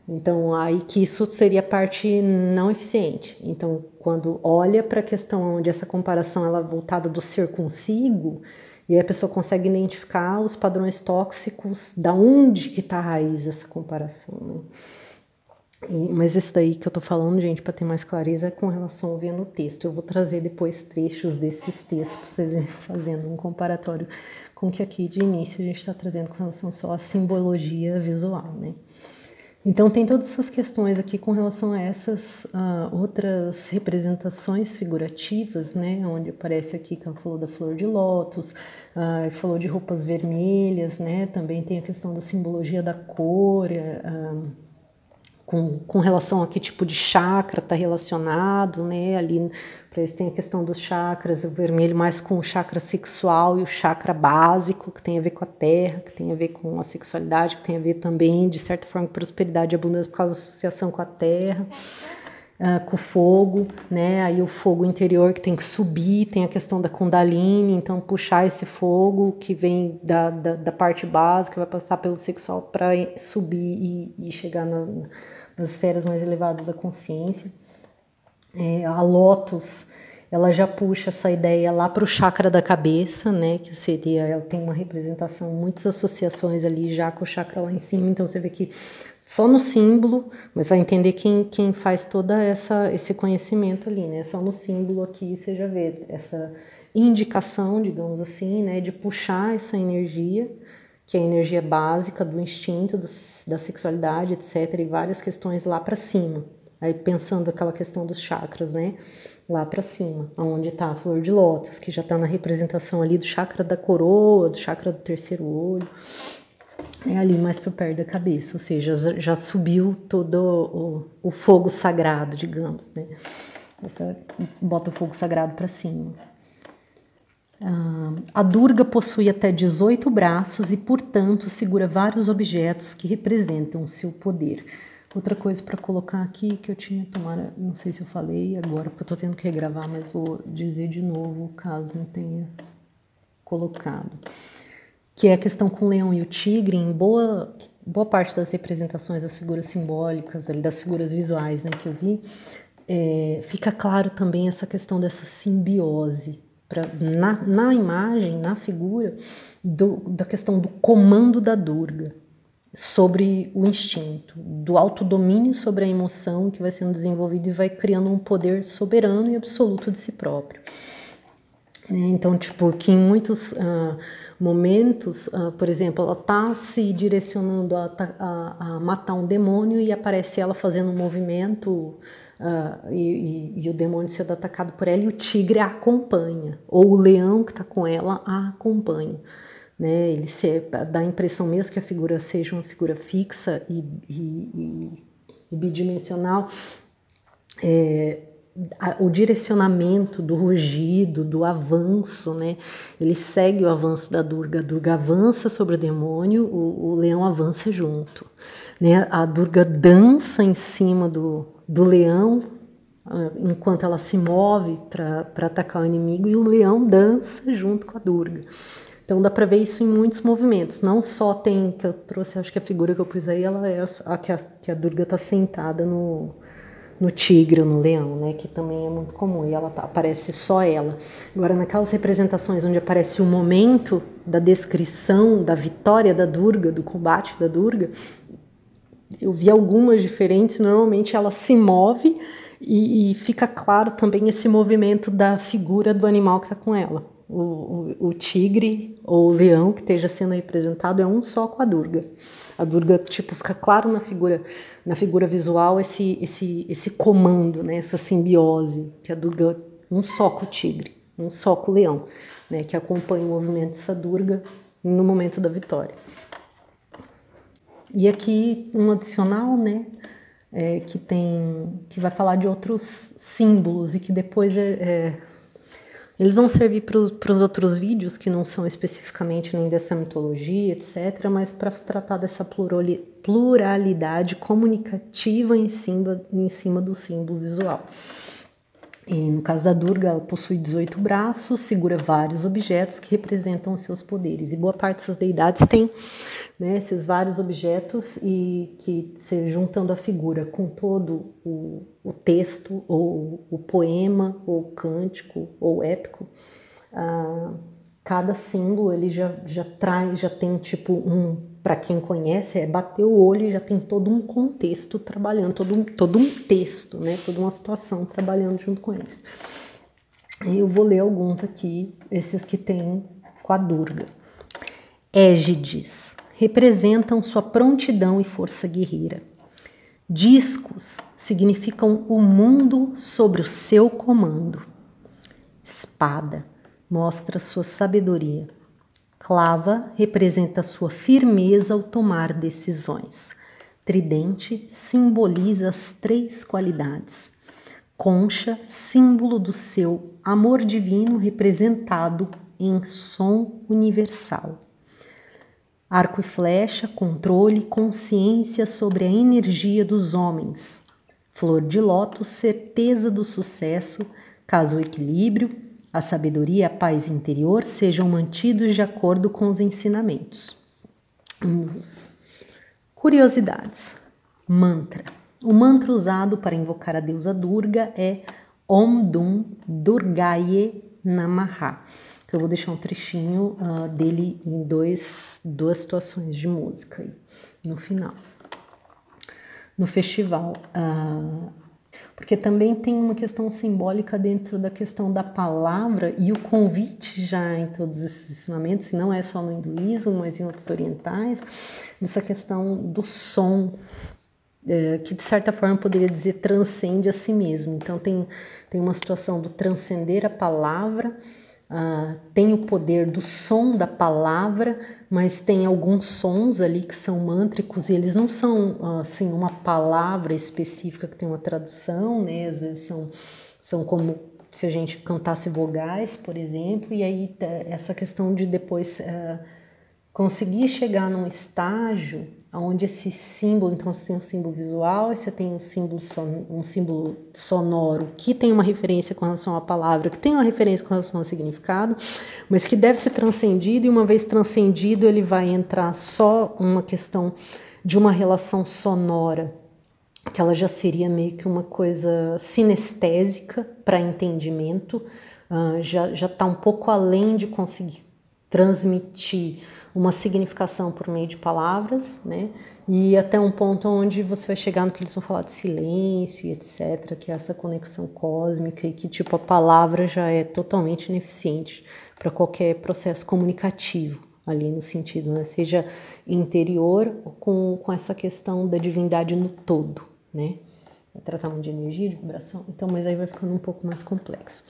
B: Então, aí que isso seria a parte não eficiente. Então, quando olha para a questão onde essa comparação ela é voltada do ser consigo, e aí a pessoa consegue identificar os padrões tóxicos, da onde que está a raiz dessa comparação, né? Mas isso daí que eu tô falando, gente, para ter mais clareza, é com relação ao vendo o texto. Eu vou trazer depois trechos desses textos para vocês irem fazendo um comparatório com o que aqui de início a gente está trazendo com relação só à simbologia visual, né? Então, tem todas essas questões aqui com relação a essas outras representações figurativas, né? Onde aparece aqui que ela falou da flor de lótus, falou de roupas vermelhas, né? Também tem a questão da simbologia da cor, com relação a que tipo de chakra está relacionado, né? Ali para eles tem a questão dos chakras, o vermelho mais com o chakra sexual e o chakra básico, que tem a ver com a terra, que tem a ver com a sexualidade, que tem a ver também, de certa forma, com prosperidade e abundância por causa da associação com a terra, com o fogo, né? Aí o fogo interior que tem que subir, tem a questão da Kundalini, então puxar esse fogo que vem da parte básica, vai passar pelo sexual para subir e chegar nas esferas mais elevadas da consciência. A Lótus, ela já puxa essa ideia lá para o chakra da cabeça, né? Que seria, ela tem uma representação, muitas associações ali já com o chakra lá em cima, então você vê que só no símbolo, mas vai entender quem faz toda esse conhecimento ali, né? Só no símbolo aqui você já vê essa indicação, digamos assim, né? De puxar essa energia, que é a energia básica do instinto, da sexualidade, etc. E várias questões lá para cima. Aí pensando aquela questão dos chakras, né? Lá para cima, onde está a flor de lótus, que já está na representação ali do chakra da coroa, do chakra do terceiro olho. É ali mais para perto da cabeça, ou seja, já subiu todo o fogo sagrado, digamos, né? Bota o fogo sagrado para cima. A Durga possui até 18 braços e, portanto, segura vários objetos que representam o seu poder. Outra coisa para colocar aqui que eu tinha tomado, não sei se eu falei agora, porque eu estou tendo que regravar, mas vou dizer de novo, caso não tenha colocado. Que é a questão com o leão e o tigre, em boa parte das representações das figuras simbólicas, das figuras visuais, né, que eu vi, fica claro também essa questão dessa simbiose, na imagem, na figura, da questão do comando da Durga sobre o instinto, do autodomínio sobre a emoção que vai sendo desenvolvido e vai criando um poder soberano e absoluto de si próprio. Então, tipo, que em muitos momentos, por exemplo, ela está se direcionando a matar um demônio e aparece ela fazendo um movimento e o demônio sendo atacado por ela e o tigre a acompanha, ou o leão que está com ela a acompanha. Né? Ele dá a impressão mesmo que a figura seja uma figura fixa e bidimensional. O direcionamento do rugido, do avanço, né? Ele segue o avanço da Durga. A Durga avança sobre o demônio, o leão avança junto. Né? A Durga dança em cima do leão, enquanto ela se move para atacar o inimigo, e o leão dança junto com a Durga. Então dá para ver isso em muitos movimentos. Não só tem, que eu trouxe, acho que a figura que eu pus aí, ela é a que a Durga está sentada no no tigre ou no leão, né, que também é muito comum, e ela aparece só ela. Agora, naquelas representações onde aparece o momento da descrição da vitória da Durga, do combate da Durga, eu vi algumas diferentes. Normalmente ela se move e fica claro também esse movimento da figura do animal que está com ela. O tigre ou o leão que esteja sendo representado é um só com a Durga. A Durga, tipo, fica claro na figura visual esse comando, né, essa simbiose, que a Durga um só com o tigre, um só com o leão, né, que acompanha o movimento dessa Durga no momento da vitória. E aqui um adicional, né, que vai falar de outros símbolos e que depois eles vão servir para os outros vídeos que não são especificamente nem dessa mitologia, etc., mas para tratar dessa pluralidade comunicativa em cima do símbolo visual. E no caso da Durga, ela possui 18 braços, segura vários objetos que representam os seus poderes. E boa parte dessas deidades tem, né, esses vários objetos e que, se juntando a figura com todo o texto, ou o poema, ou o cântico, ou o épico, cada símbolo ele já tem tipo para quem conhece, bater o olho e já tem todo um contexto trabalhando, todo um texto, né, toda uma situação trabalhando junto com eles. E eu vou ler alguns aqui, esses que tem com a Durga. Égides representam sua prontidão e força guerreira. Discos significam o mundo sobre o seu comando. Espada mostra sua sabedoria. Clava representa sua firmeza ao tomar decisões. Tridente simboliza as 3 qualidades. Concha, símbolo do seu amor divino representado em som universal. Arco e flecha, controle, consciência sobre a energia dos homens. Flor de lótus, certeza do sucesso, caso o equilíbrio, a sabedoria e a paz interior sejam mantidos de acordo com os ensinamentos. Curiosidades. Mantra. O mantra usado para invocar a deusa Durga é Om Dum Durgaye Namaha. Eu vou deixar um trechinho dele em duas situações de música aí, no final. No festival. Porque também tem uma questão simbólica dentro da questão da palavra e o convite já em todos esses ensinamentos, não é só no hinduísmo, mas em outros orientais, dessa questão do som, que de certa forma poderia dizer transcende a si mesmo. Então tem uma situação do transcender a palavra, tem o poder do som da palavra, mas tem alguns sons ali que são mântricos e eles não são assim uma palavra específica que tem uma tradução, né? Às vezes são como se a gente cantasse vogais, por exemplo, e aí essa questão de depois conseguir chegar num estágio onde esse símbolo, então você tem um símbolo visual e você tem um símbolo sonoro que tem uma referência com relação à palavra, que tem uma referência com relação ao significado, mas que deve ser transcendido, e uma vez transcendido ele vai entrar só uma questão de uma relação sonora, que ela já seria meio que uma coisa sinestésica para entendimento, já está um pouco além de conseguir transmitir uma significação por meio de palavras, né? E até um ponto onde você vai chegar no que eles vão falar de silêncio e etc., que é essa conexão cósmica, e que tipo a palavra já é totalmente ineficiente para qualquer processo comunicativo ali no sentido, né? Seja interior com essa questão da divindade no todo, né? Vai tratar muito de energia, de vibração, então, mas aí vai ficando um pouco mais complexo.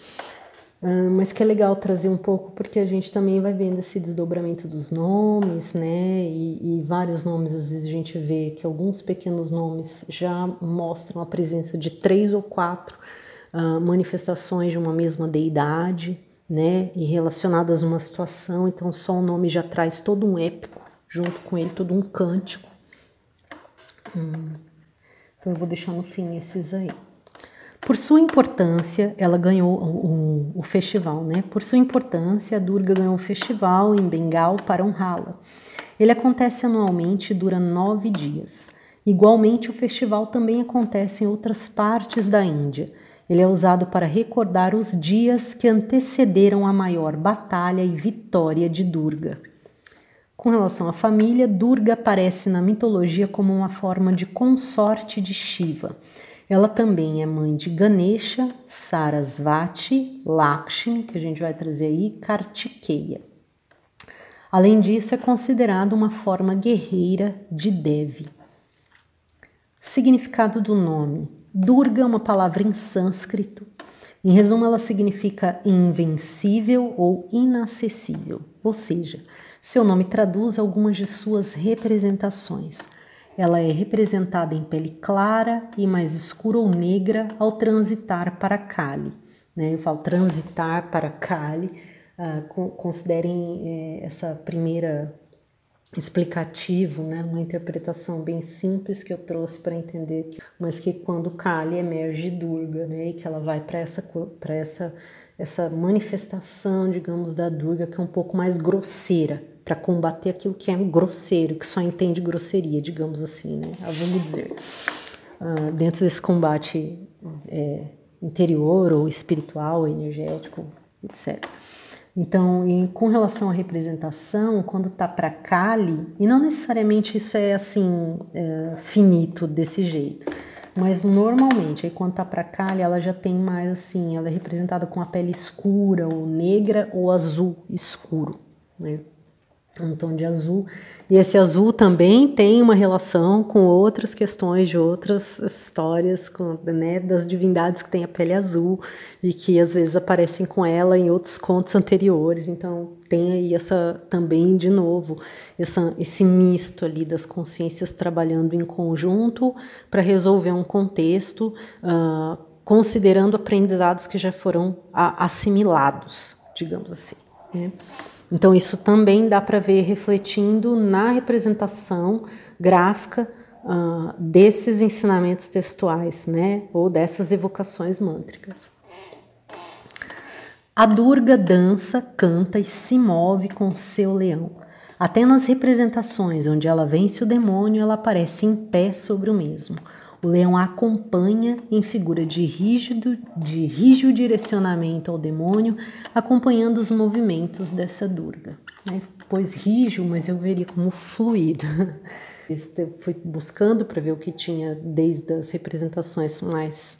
B: Mas que é legal trazer um pouco, porque a gente também vai vendo esse desdobramento dos nomes, né? E vários nomes, às vezes a gente vê que alguns pequenos nomes já mostram a presença de 3 ou 4 manifestações de uma mesma deidade, né? E relacionadas a uma situação, então só o nome já traz todo um épico, junto com ele todo um cântico. Então eu vou deixar no fim esses aí. Por sua importância, ela ganhou o festival, né? Por sua importância, a Durga ganhou um festival em Bengal para honrá-la. Ele acontece anualmente e dura 9 dias. Igualmente, o festival também acontece em outras partes da Índia. Ele é usado para recordar os dias que antecederam a maior batalha e vitória de Durga. Com relação à família, Durga aparece na mitologia como uma forma de consorte de Shiva. Ela também é mãe de Ganesha, Sarasvati, Lakshmi, que a gente vai trazer aí, Kartikeya. Além disso, é considerada uma forma guerreira de Devi. Significado do nome. Durga é uma palavra em sânscrito. Em resumo, ela significa invencível ou inacessível, ou seja, seu nome traduz algumas de suas representações. Ela é representada em pele clara e mais escura ou negra ao transitar para Kali. Eu falo transitar para Kali, considerem essa primeira explicativo, uma interpretação bem simples que eu trouxe para entender, mas que quando Kali emerge Durga, e que ela vai para essa manifestação, digamos, da Durga, que é um pouco mais grosseira, para combater aquilo que é grosseiro, que só entende grosseria, digamos assim, vamos dizer. Dentro desse combate interior ou espiritual, ou energético, etc. Então, com relação à representação, quando está para Kali, e não necessariamente isso é assim, finito desse jeito, mas normalmente, aí quando está para Kali, ela já tem mais assim, ela é representada com a pele escura, ou negra, ou azul escuro, um tom de azul, e esse azul também tem uma relação com outras questões de outras histórias, das divindades que têm a pele azul e que às vezes aparecem com ela em outros contos anteriores. Então tem aí também de novo esse misto ali das consciências trabalhando em conjunto para resolver um contexto, considerando aprendizados que já foram assimilados, digamos assim, Então, isso também dá para ver refletindo na representação gráfica desses ensinamentos textuais, ou dessas evocações mântricas. A Durga dança, canta e se move com seu leão. Até nas representações onde ela vence o demônio, ela aparece em pé sobre o mesmo. O leão a acompanha em figura de rígido direcionamento ao demônio, acompanhando os movimentos dessa Durga. Pois rígido, mas eu veria como fluido. Fui buscando para ver o que tinha desde as representações mais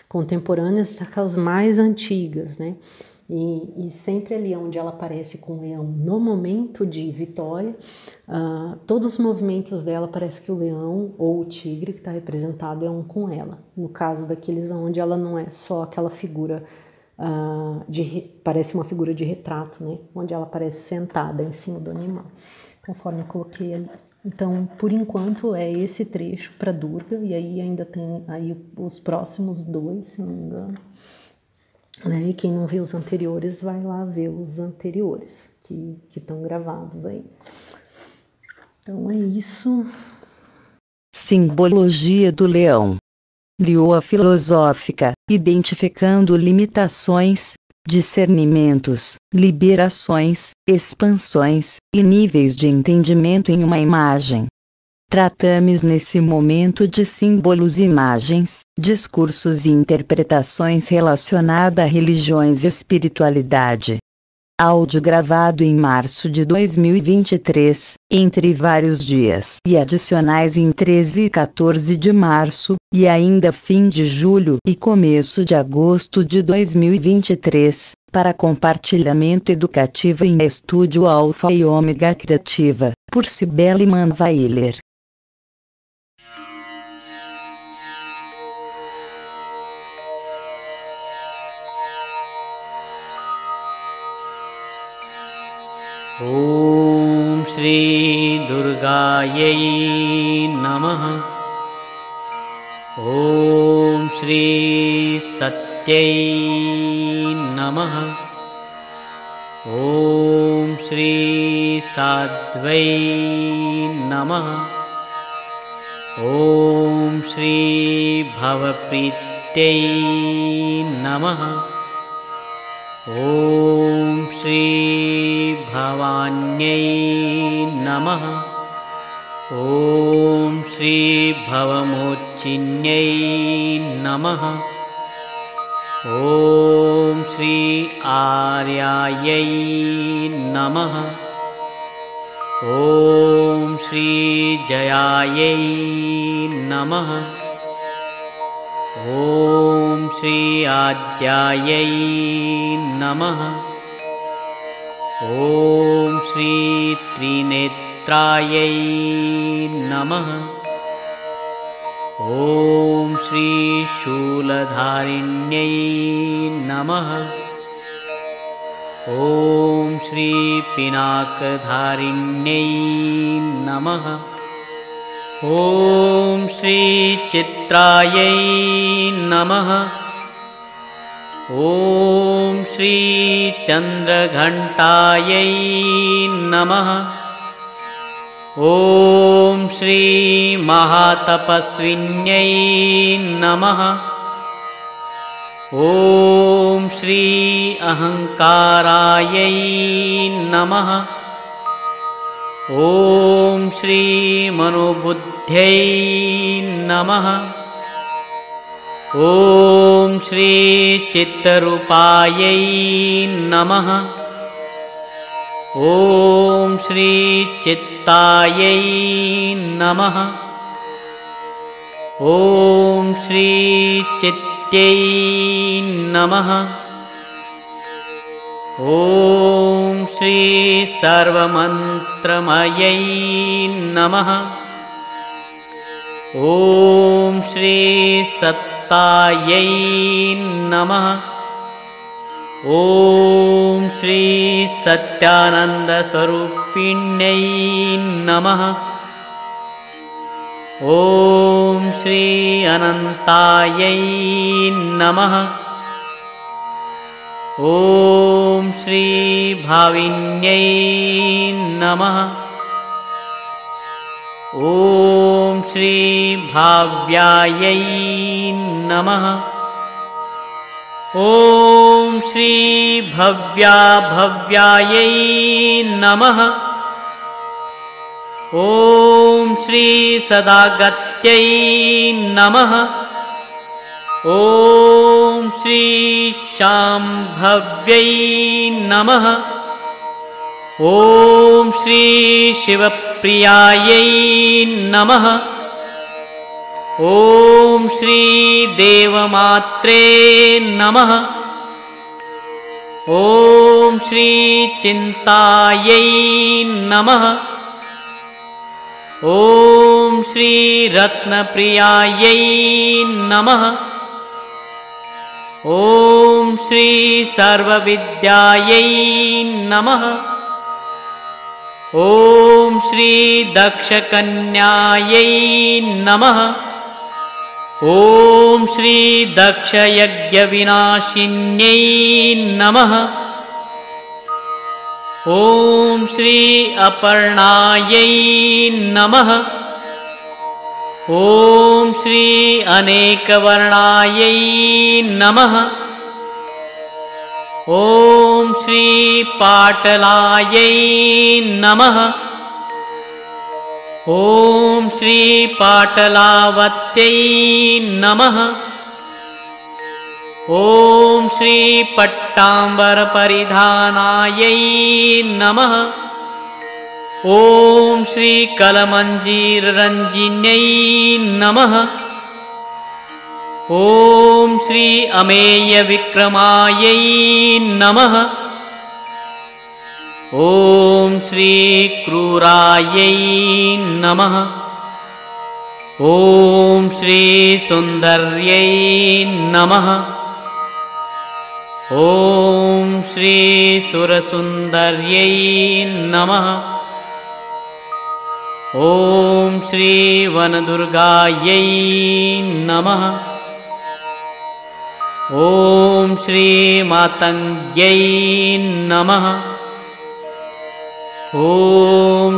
B: contemporâneas até aquelas mais antigas, E sempre ali onde ela aparece com o leão no momento de vitória, todos os movimentos dela parece que o leão ou o tigre que está representado é um com ela. No caso daqueles onde ela não é só aquela figura, parece uma figura de retrato, onde ela parece sentada em cima do animal, conforme eu coloquei ali. Então, por enquanto, é esse trecho para Durga, e aí ainda tem aí os próximos 2, se não me engano. E quem não viu os anteriores, vai lá ver os anteriores, que estão gravados aí. Então é isso.
A: Simbologia do leão. Lioa filosófica, identificando limitações, discernimentos, liberações, expansões e níveis de entendimento em uma imagem. Tratamos nesse momento de símbolos, imagens, discursos e interpretações relacionadas a religiões e espiritualidade. Áudio gravado em março de 2023, entre vários dias e adicionais em 13 e 14 de março, e ainda fim de julho e começo de agosto de 2023, para compartilhamento educativo em Estúdio Alfa e Ômega Criativa, por Cibele Manweiler.
C: ॐ श्री दुर्गायै नमः। ॐ श्री सत्यै नमः। ॐ श्री साध्वै नमः। ॐ श्री भवप्रीत्यै नमः। ॐ श्री भवान्यै नमः। ॐ श्री भवमोच्चिन्यै नमः। ॐ श्री आर्यायै नमः। ॐ श्री जयायै नमः। ॐ श्री आद्यायै नमः। ॐ श्री त्रिनेत्रायै नमः। ॐ श्री शूलधारिण्यै नमः। ॐ श्री पिनाकधारिण्यै नमः। ॐ श्री चित्रायै नमः। ॐ श्री चन्द्रघण्टायै नमः। ॐ श्री महातपस्विन्यै नमः। ॐ श्री अहङ्कारायै नमः। ॐ श्री मनोबुद्ध्यै नमः। ॐ श्री चित्तरूपायै नमः। ॐ श्री चित्तायै नमः। ॐ श्री चित्त्यै नमः। ॐ श्री सर्वमन्त्रमयै नमः। ॐ श्री सत्तायै नमः। ॐ श्री सत्यानन्दस्वरूपिण्यै नमः। ॐ श्री अनन्तायै नमः। ॐ श्री भाविन्यै नमः। ॐ श्री भाव्यायै नमः। ॐ श्री भव्यायै नमः। ॐ श्री सदागत्यै नमः। ॐ श्री शाम्भव्यै नमः। ॐ श्री शिवप्रियायै नमः। ॐ श्री देवमात्रे नमः। ॐ श्री चिन्तायै नमः। ॐ श्री रत्नप्रियायै नमः। ॐ श्री सर्वविद्यायै नमः। ॐ श्री दक्षकन्यायै नमः। ॐ श्री दक्षयज्ञविनाशिन्यै नमः। ॐ श्री अपर्णायै नमः। ॐ श्री अनेकवर्णायै नमः। ॐ श्री पाटलायै नमः। ॐ श्री पाटलावत्यै नमः। ॐ श्री पट्टाम्बरपरिधानायै नमः। ॐ श्री कलमञ्जीररञ्जिन्यै नमः। ॐ श्री अमेयविक्रमायै नमः। ॐ श्री क्रूरायै नमः। ॐ श्री सुन्दर्यै नमः। ॐ श्री सुरसुन्दर्यै नमः। ॐ श्री वनदुर्गायै नमः। ॐ श्री मातङ्ग्यै नमः। ॐ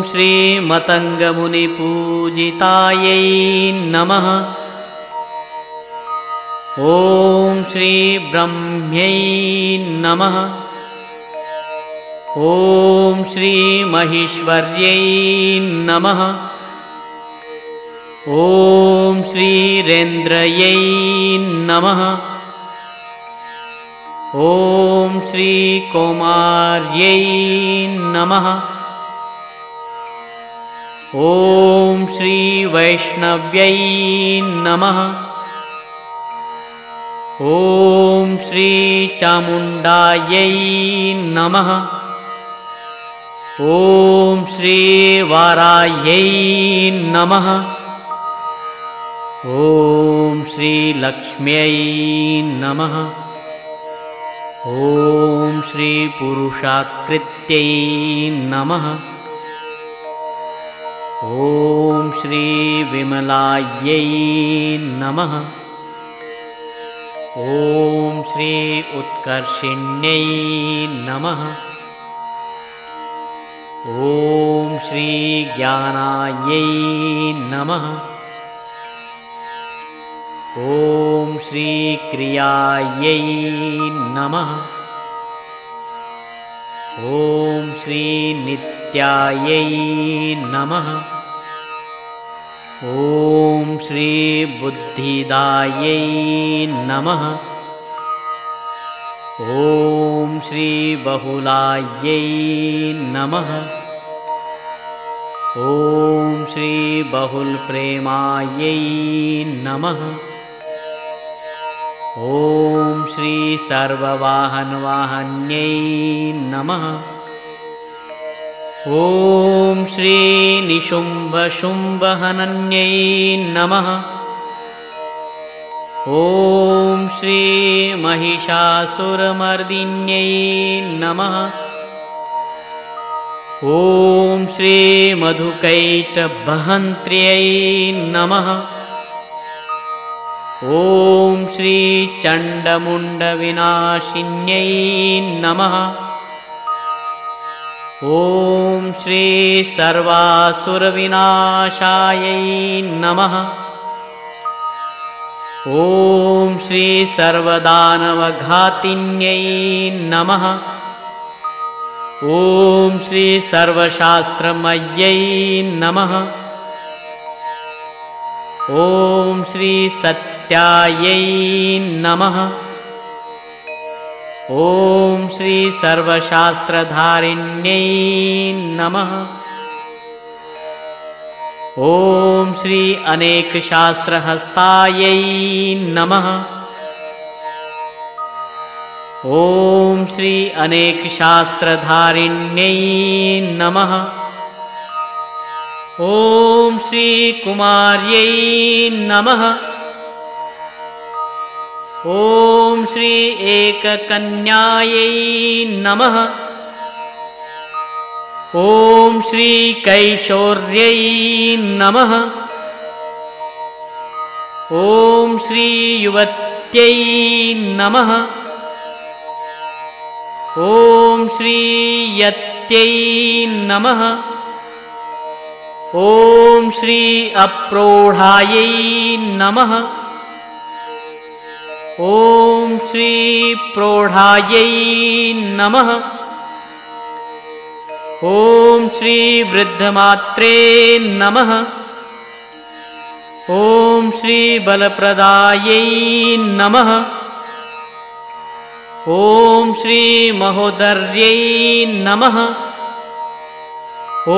C: श्री मतङ्गमुनिपूजितायै नमः। ॐ श्री ब्रह्म्यै नमः। ॐ श्री महेश्वर्यै नमः। ॐ श्रीरेन्द्रयै नमः। ॐ श्रीकौमार्यै नमः। ॐ श्रीवैष्णव्यै नमः। ॐ श्रीचामुण्डायै नमः। ॐ श्रीवाराह्यै नमः। ॐ श्रीलक्ष्म्यै नमः। ॐ श्रीपुरुषाकृत्यै नमः। ॐ श्रीविमलायै नमः। ॐ श्री उत्कर्षिण्यै नमः। ॐ श्रीज्ञानायै नमः। ॐ श्रीक्रियायै नमः। ॐ श्रीनित्यायै नमः। ॐ श्रीबुद्धिदायै नमः। ॐ श्रीबहुलायै नमः। ॐ श्रीबहुलप्रेमायै नमः। ॐ श्रीसर्ववाहनवाहन्यै नमः। ॐ श्रीनिशुम्भशुम्भहनन्यै नमः। ॐ श्रीमहिषासुरमर्दिन्यै नमः। ॐ श्रीमधुकैटभहन्त्र्यै नमः। ॐ श्रीचण्डमुण्डविनाशिन्यै नमः। ॐ श्रीसर्वासुरविनाशायै नमः। ॐ श्रीसर्वदानवघातिन्यै नमः। ॐ श्रीसर्वशास्त्रमय्यै नमः। ॐ श्रीसत्यायै नमः। ॐ श्रीसर्वशास्त्रधारिण्यै नमः। ॐ श्री अनेकशास्त्रहस्तायै नमः। ॐ श्री अनेकशास्त्रधारिण्यै नमः। ॐ श्रीकुमार्यै नमः। ॐ श्री एककन्यायै नमः। ॐ श्रीकैशोर्यै नमः। ॐ श्रीयुवत्यै नमः। ॐ श्रीयत्यै नमः। ॐ श्री अप्रौढायै नमः। ॐ श्रीप्रौढायै नमः। ॐ श्रीवृद्धमात्रे नमः। ॐ श्रीबलप्रदायै नमः। ॐ श्रीमहोदर्यै नमः। ॐ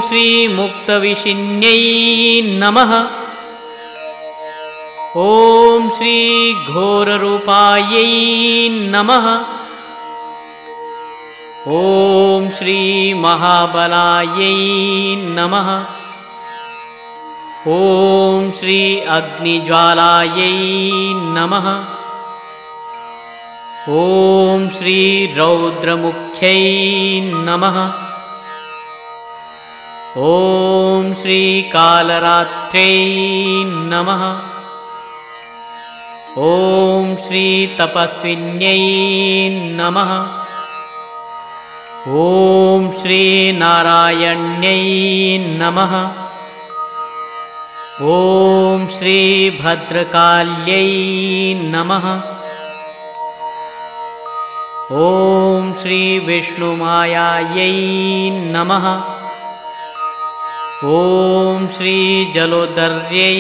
C: श्रीमुक्तविशिन्यै नमः। ॐ श्रीघोररूपायै नमः। ॐ श्रीमहाबलायै नमः। ॐ श्री अग्निज्वालायै नमः। ॐ श्रीरौद्रमुख्यै नमः। ॐ श्रीकालरात्र्यै नमः। ॐ श्रीतपस्विन्यै नमः। ॐ श्रीनारायण्यै नमः। ॐ श्रीभद्रकाल्यै नमः। ॐ श्रीविष्णुमायायै नमः। ॐ श्री जलोदर्यै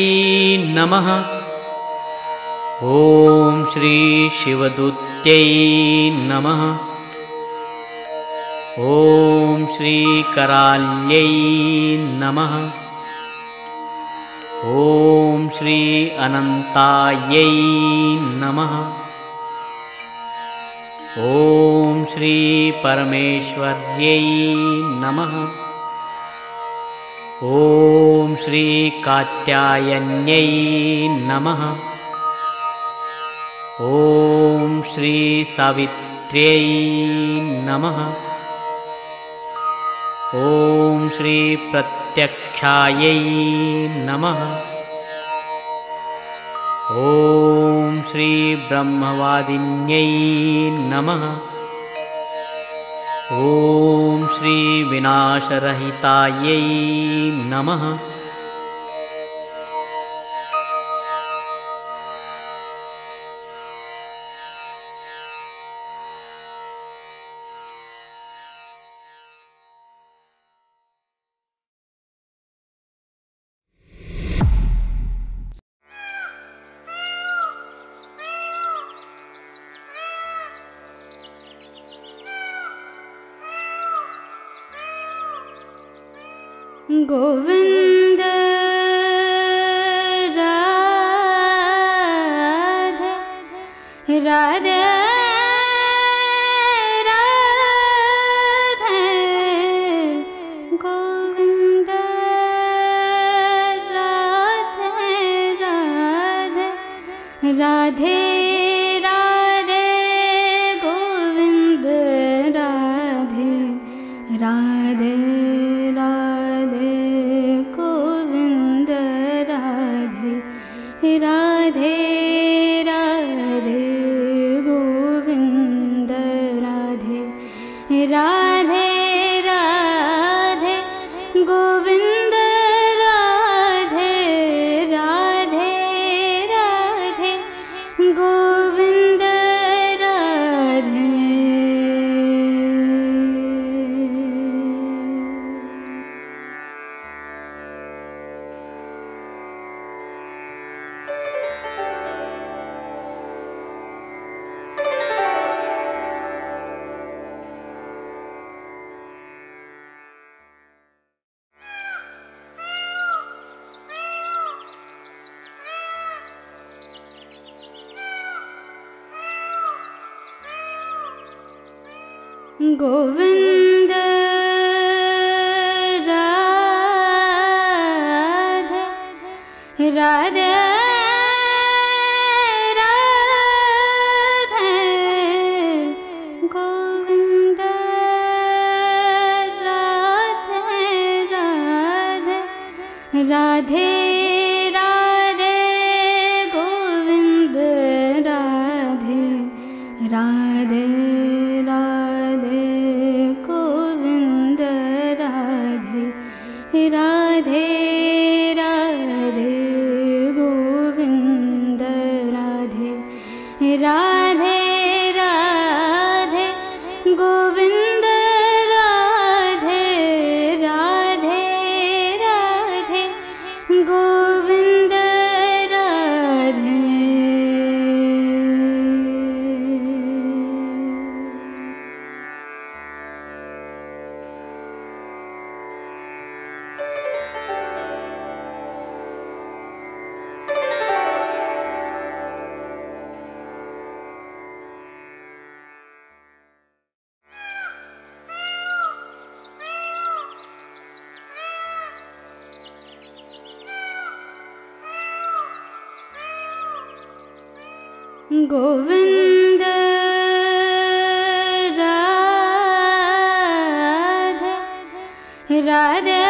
C: नमः। ॐ श्री शिवदूत्यै नमः। ॐ श्री कराल्यै नमः। ॐ श्री अनन्तायै नमः। ॐ श्री परमेश्वर्यै नमः। ॐ श्री कात्यायन्यै नमः। ॐ श्री सावित्र्यै नमः। ॐ श्री प्रत्यक्षायै नमः। ॐ श्री ब्रह्मवादिन्यै नमः। ॐ श्री विनाशरहितायै नमः।
D: गोविंद राधे राधे राधे गोविंद राधे राधे राधे राधे गोविंद राधे राधे राधे राधे गोविंद राधे राधे राधे गोविंद राधे राधे राधे गोविंद राधे। गोविंद राधे राधे राधे गोविंद राधे राधे राधे राधे गोविंद राधे राधे राधे राधे गोविंद राधे राधे राधे गोविंद राधे राधे राधे गोविंद राधे। गोविंद राधे राधे